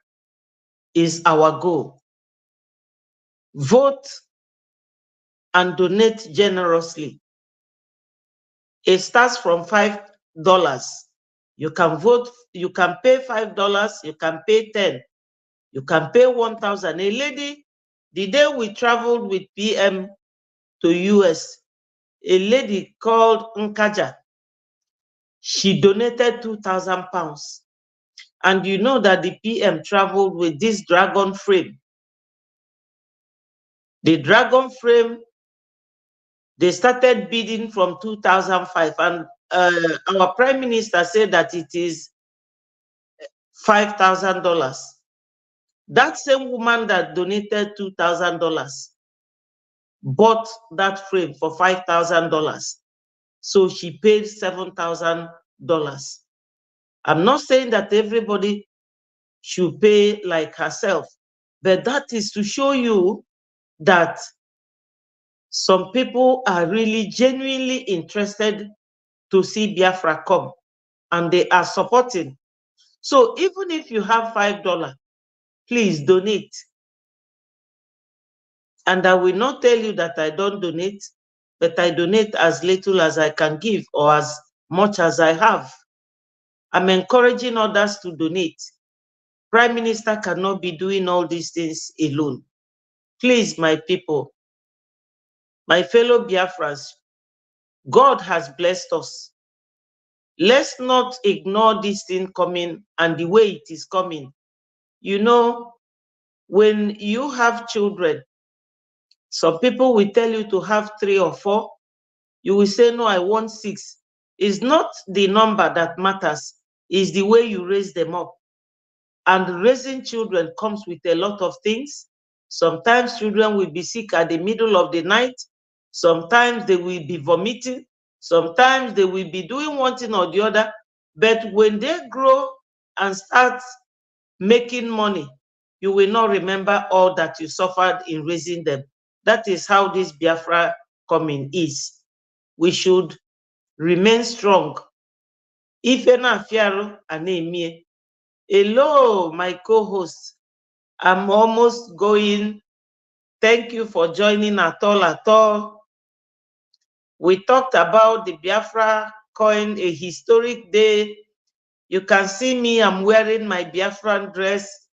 is our goal. Vote and donate generously. It starts from $5. You can vote, you can pay $5, you can pay 10, you can pay 1,000. A lady, the day we traveled with PM to US, a lady called Nkaja, she donated 2,000 pounds. And you know that the PM traveled with this dragon frame. The dragon frame, they started bidding from 2005, and our Prime Minister said that it is $5,000. That same woman that donated $2,000 bought that frame for $5,000. So she paid $7,000. I'm not saying that everybody should pay like herself, but that is to show you that some people are really genuinely interested to see Biafra come, and they are supporting. So even if you have $5, please donate. And I will not tell you that I don't donate, but I donate as little as I can give or as much as I have. I'm encouraging others to donate. Prime Minister cannot be doing all these things alone. Please, my people, my fellow Biafrans, God has blessed us. Let's not ignore this thing coming and the way it is coming. You know, when you have children, some people will tell you to have 3 or 4. You will say, no, I want 6. It's not the number that matters. It's the way you raise them up. And raising children comes with a lot of things. Sometimes children will be sick at the middle of the night. Sometimes they will be vomiting. Sometimes they will be doing one thing or the other. But when they grow and start making money, you will not remember all that you suffered in raising them. That is how this Biafra coming is. We should remain strong. Ife na afiaro anemie. Hello, my co-host. I'm almost going. Thank you for joining at all. We talked about the Biafra coin, a historic day. You can see me, I'm wearing my Biafran dress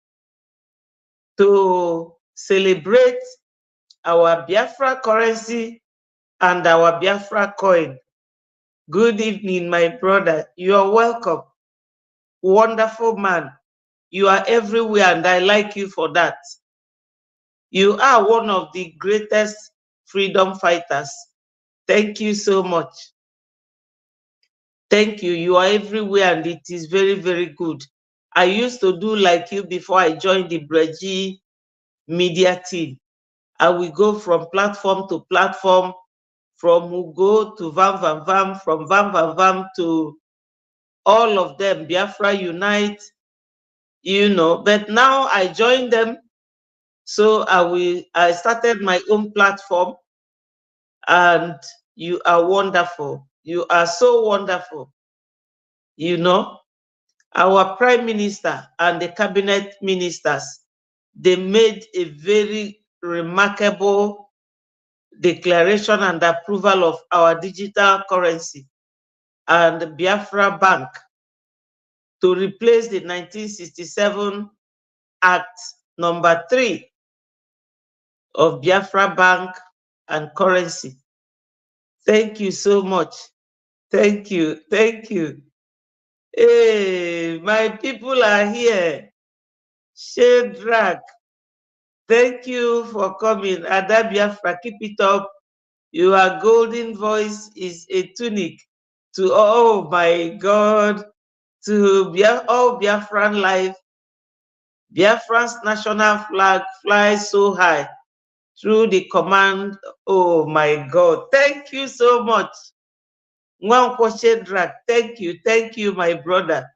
to celebrate our Biafra currency and our Biafra coin. Good evening, my brother. You are welcome. Wonderful man. You are everywhere, and I like you for that. You are one of the greatest freedom fighters. Thank you so much. Thank you. You are everywhere, and it is very, very good. I used to do like you before I joined the Breji media team. I will go from platform to platform, from Ugo to Vam, from Vam to all of them, Biafra Unite, you know. But now I joined them, so I started my own platform, and you are wonderful. You are so wonderful. You know, our Prime Minister and the cabinet ministers, they made a very remarkable declaration and approval of our digital currency and Biafra Bank to replace the 1967 Act number 3 of Biafra Bank and currency. Thank you so much. Thank you. Thank you. Hey, my people are here. Shadrach, thank you for coming. Ada Biafra, keep it up. Your golden voice is a tunic to, oh my God, to all Biafran life. Biafran's national flag flies so high through the command. Oh my God, thank you so much. Nwankwo Shadrach, thank you, my brother.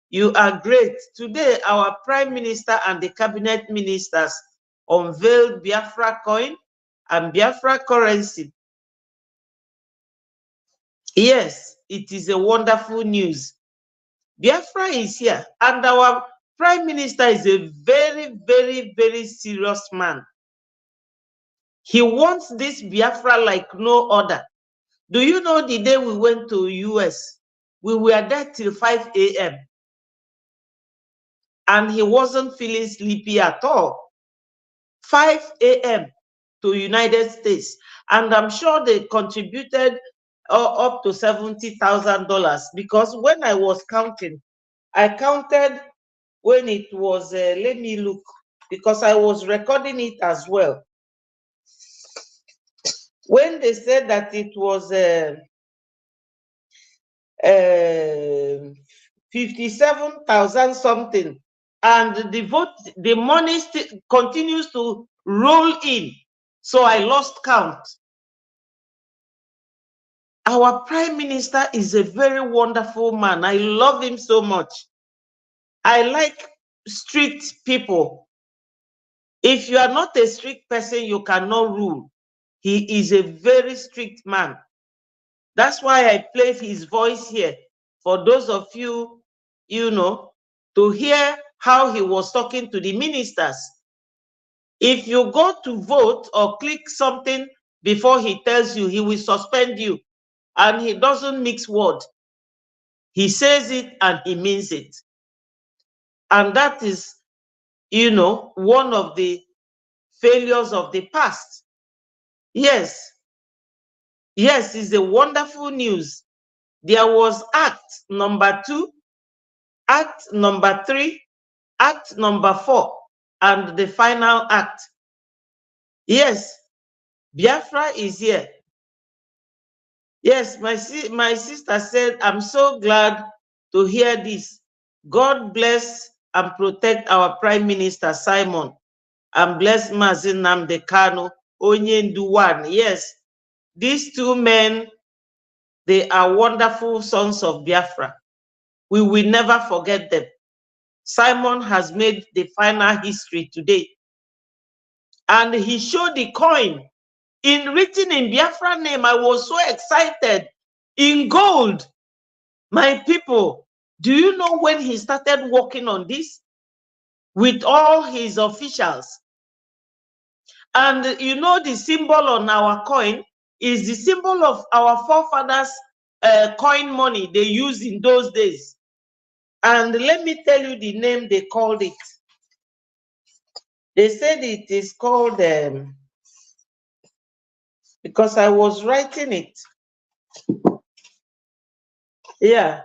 You are great. Today, our Prime Minister and the cabinet ministers unveiled Biafra coin and Biafra currency. Yes, it is a wonderful news. Biafra is here, and our Prime Minister is a very, very, very serious man. He wants this Biafra like no other. Do you know the day we went to US, we were there till 5 a.m. and he wasn't feeling sleepy at all. 5 a.m. to United States. And I'm sure they contributed up to $70,000 because when I was counting, I counted when it was, let me look, because I was recording it as well. When they said that it was 57,000 something, and the money continues to roll in, so I lost count. Our Prime Minister is a very wonderful man. I love him so much. I like strict people. If you are not a strict person, you cannot rule. He is a very strict man. That's why I play his voice here for those of you, you know, to hear how he was talking to the ministers. If you go to vote or click something before he tells you, he will suspend you, and he doesn't mix words. He says it and he means it. And that is, you know, one of the failures of the past. Yes, it's a wonderful news. There was Act number 2, Act number 3, Act number 4, and the final Act. Yes, Biafra is here. Yes, my sister said, I'm so glad to hear this. God bless and protect our Prime Minister, Simon. and bless Mazin Nnamdi Kanu, Onyendu one. Yes, these two men, they are wonderful sons of Biafra. We will never forget them. Simon has made the final history today. And he showed the coin written in Biafra name. I was so excited. In gold. My people, do you know when he started working on this? With all his officials. And you know the symbol on our coin is the symbol of our forefathers' coin money they used in those days. And let me tell you the name they called it. They said it is called, because I was writing it. Yeah.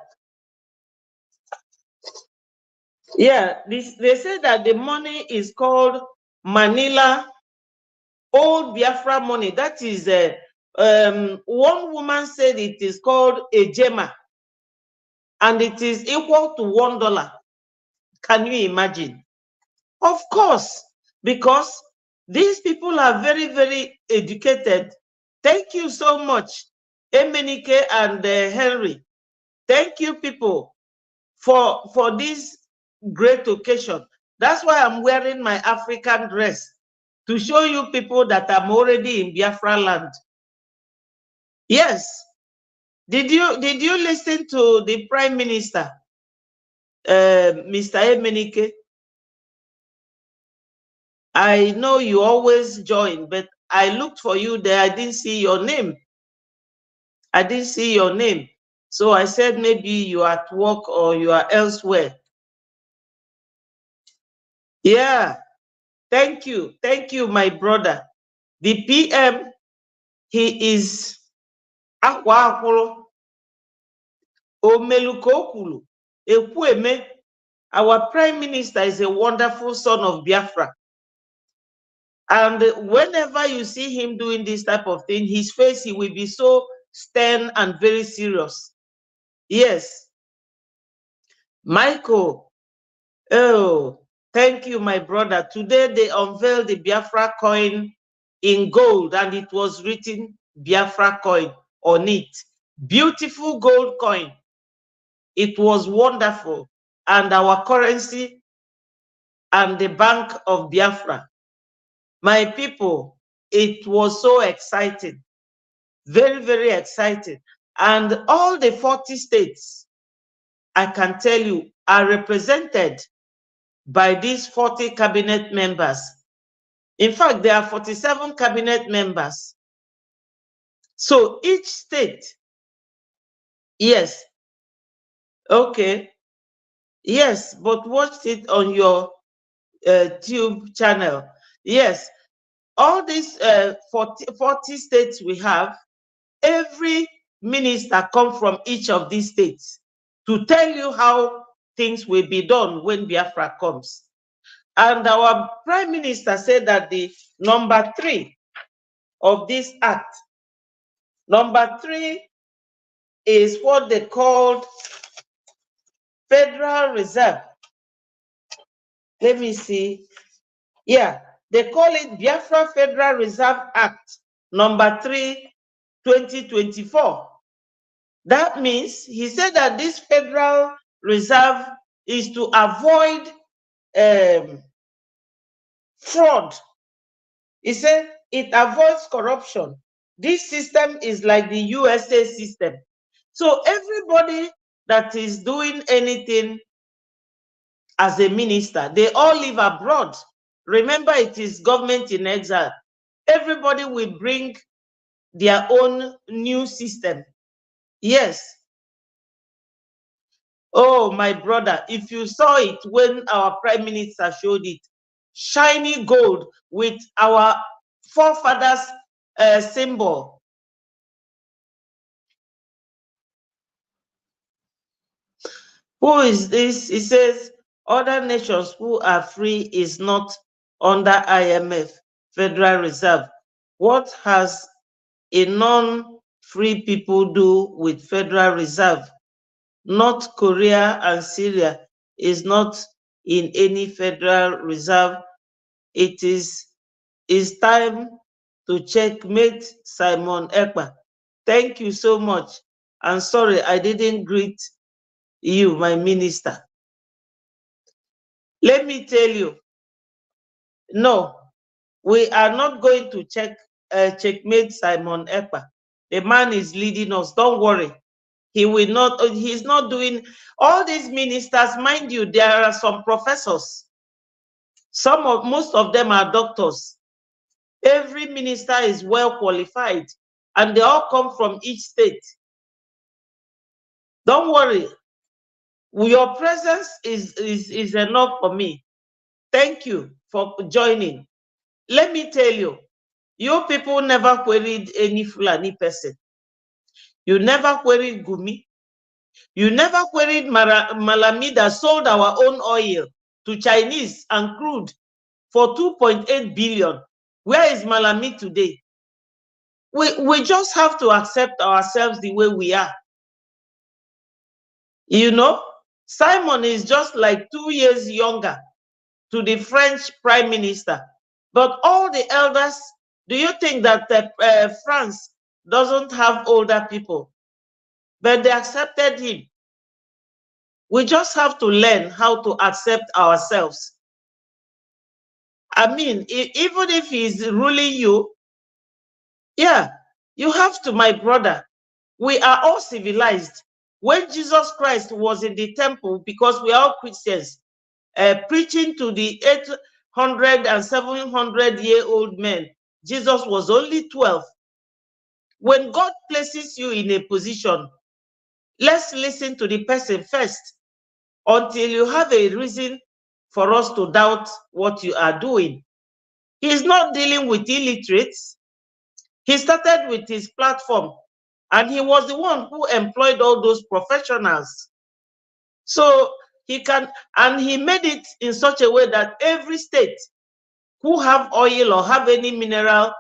Yeah, they say that the money is called Manila Old Biafra money. That is, one woman said it is called a Ejema, and it is equal to $1. Can you imagine? Of course, because these people are very, very educated. Thank you so much, Emenike and Henry. Thank you, people, for this great occasion. That's why I'm wearing my African dress, to show you people that I'm already in Biafra land. Yes. Did you listen to the Prime Minister, Mr. Emenike? I know you always join, but I looked for you there. I didn't see your name. I didn't see your name. So I said maybe you are at work or you are elsewhere. Yeah. Thank you. Thank you, my brother. The PM, he is Akwa Akolo, Omelukokulu, Ekweme. Our Prime Minister is a wonderful son of Biafra. And whenever you see him doing this type of thing, his face, he will be so stern and very serious. Yes. Michael, oh, thank you, my brother. Today they unveiled the Biafra coin in gold, and it was written Biafra coin on it. Beautiful gold coin. It was wonderful. And our currency and the Bank of Biafra. My people, it was so exciting. Very, very exciting. And all the 40 states, I can tell you, are represented by these 40 cabinet members. In fact, there are 47 cabinet members. So each state, yes, okay, yes, but watch it on your tube channel. Yes, all these 40 states we have, every minister come from each of these states to tell you how things will be done when Biafra comes. And our Prime Minister said that the number 3 of this act, number 3 is what they called Federal Reserve. Let me see. Yeah, they call it Biafra Federal Reserve Act, number 3, 2024. That means, he said that this Federal Reserve is to avoid fraud. He said it avoids corruption. This system is like the USA system. So everybody that is doing anything as a minister, they all live abroad. Remember, it is government in exile. Everybody will bring their own new system. Yes. Oh, my brother, if you saw it when our Prime Minister showed it, shiny gold with our forefathers' symbol. Who is this? It says, other nations who are free is not under IMF, Federal Reserve. What has a non-free people do with Federal Reserve? North Korea and Syria is not in any Federal Reserve. it is time to checkmate Simon Ekpa. Thank you so much. I'm sorry I didn't greet you, my minister. Let me tell you, no, we are not going to checkmate Simon Ekpa. The man is leading us. Don't worry. He will not, he's not doing all these ministers. Mind you, there are some professors. Most of them are doctors. Every minister is well qualified, and they all come from each state. Don't worry. Your presence is enough for me. Thank you for joining. Let me tell you, you people never queried any Fulani person. You never queried Gumi. You never queried Malami that sold our own oil to Chinese and crude for 2.8 billion. Where is Malami today? We just have to accept ourselves the way we are. You know, Simon is just like 2 years younger to the French Prime Minister. But all the elders, do you think that France doesn't have older people? But they accepted him. We just have to learn how to accept ourselves. I mean, even if he's ruling you, yeah, you have to, my brother. We are all civilized. When Jesus Christ was in the temple, because we are all Christians, preaching to the 800 and 700-year-old men, Jesus was only 12. When God places you in a position, let's listen to the person first until you have a reason for us to doubt what you are doing. He's not dealing with illiterates. He started with his platform, and he was the one who employed all those professionals. So he can, and he made it in such a way that every state who have oil or have any mineral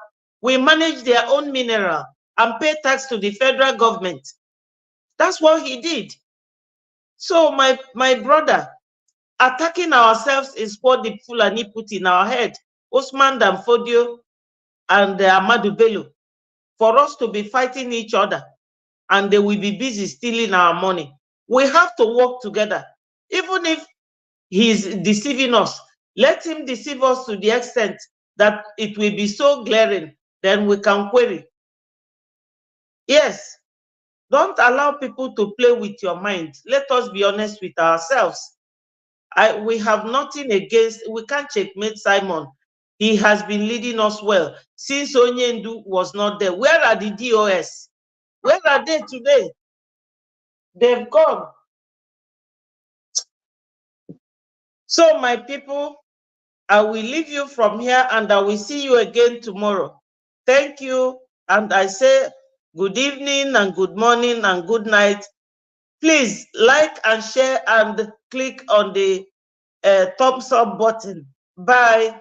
will manage their own mineral and pay tax to the federal government. That's what he did. So my brother, attacking ourselves is what the Fulani put in our head. Osman Danfodio and Ahmadu Bello, for us to be fighting each other, and they will be busy stealing our money. We have to work together. Even if he's deceiving us, let him deceive us to the extent that it will be so glaring, then we can query. Yes, don't allow people to play with your mind. Let us be honest with ourselves. We have nothing against, we can't checkmate Simon. He has been leading us well since Onyendu was not there. Where are the DOS? Where are they today? They've gone. So my people, I will leave you from here and I will see you again tomorrow. Thank you. And I say good evening and good morning and good night. Please like and share and click on the thumbs up button. Bye.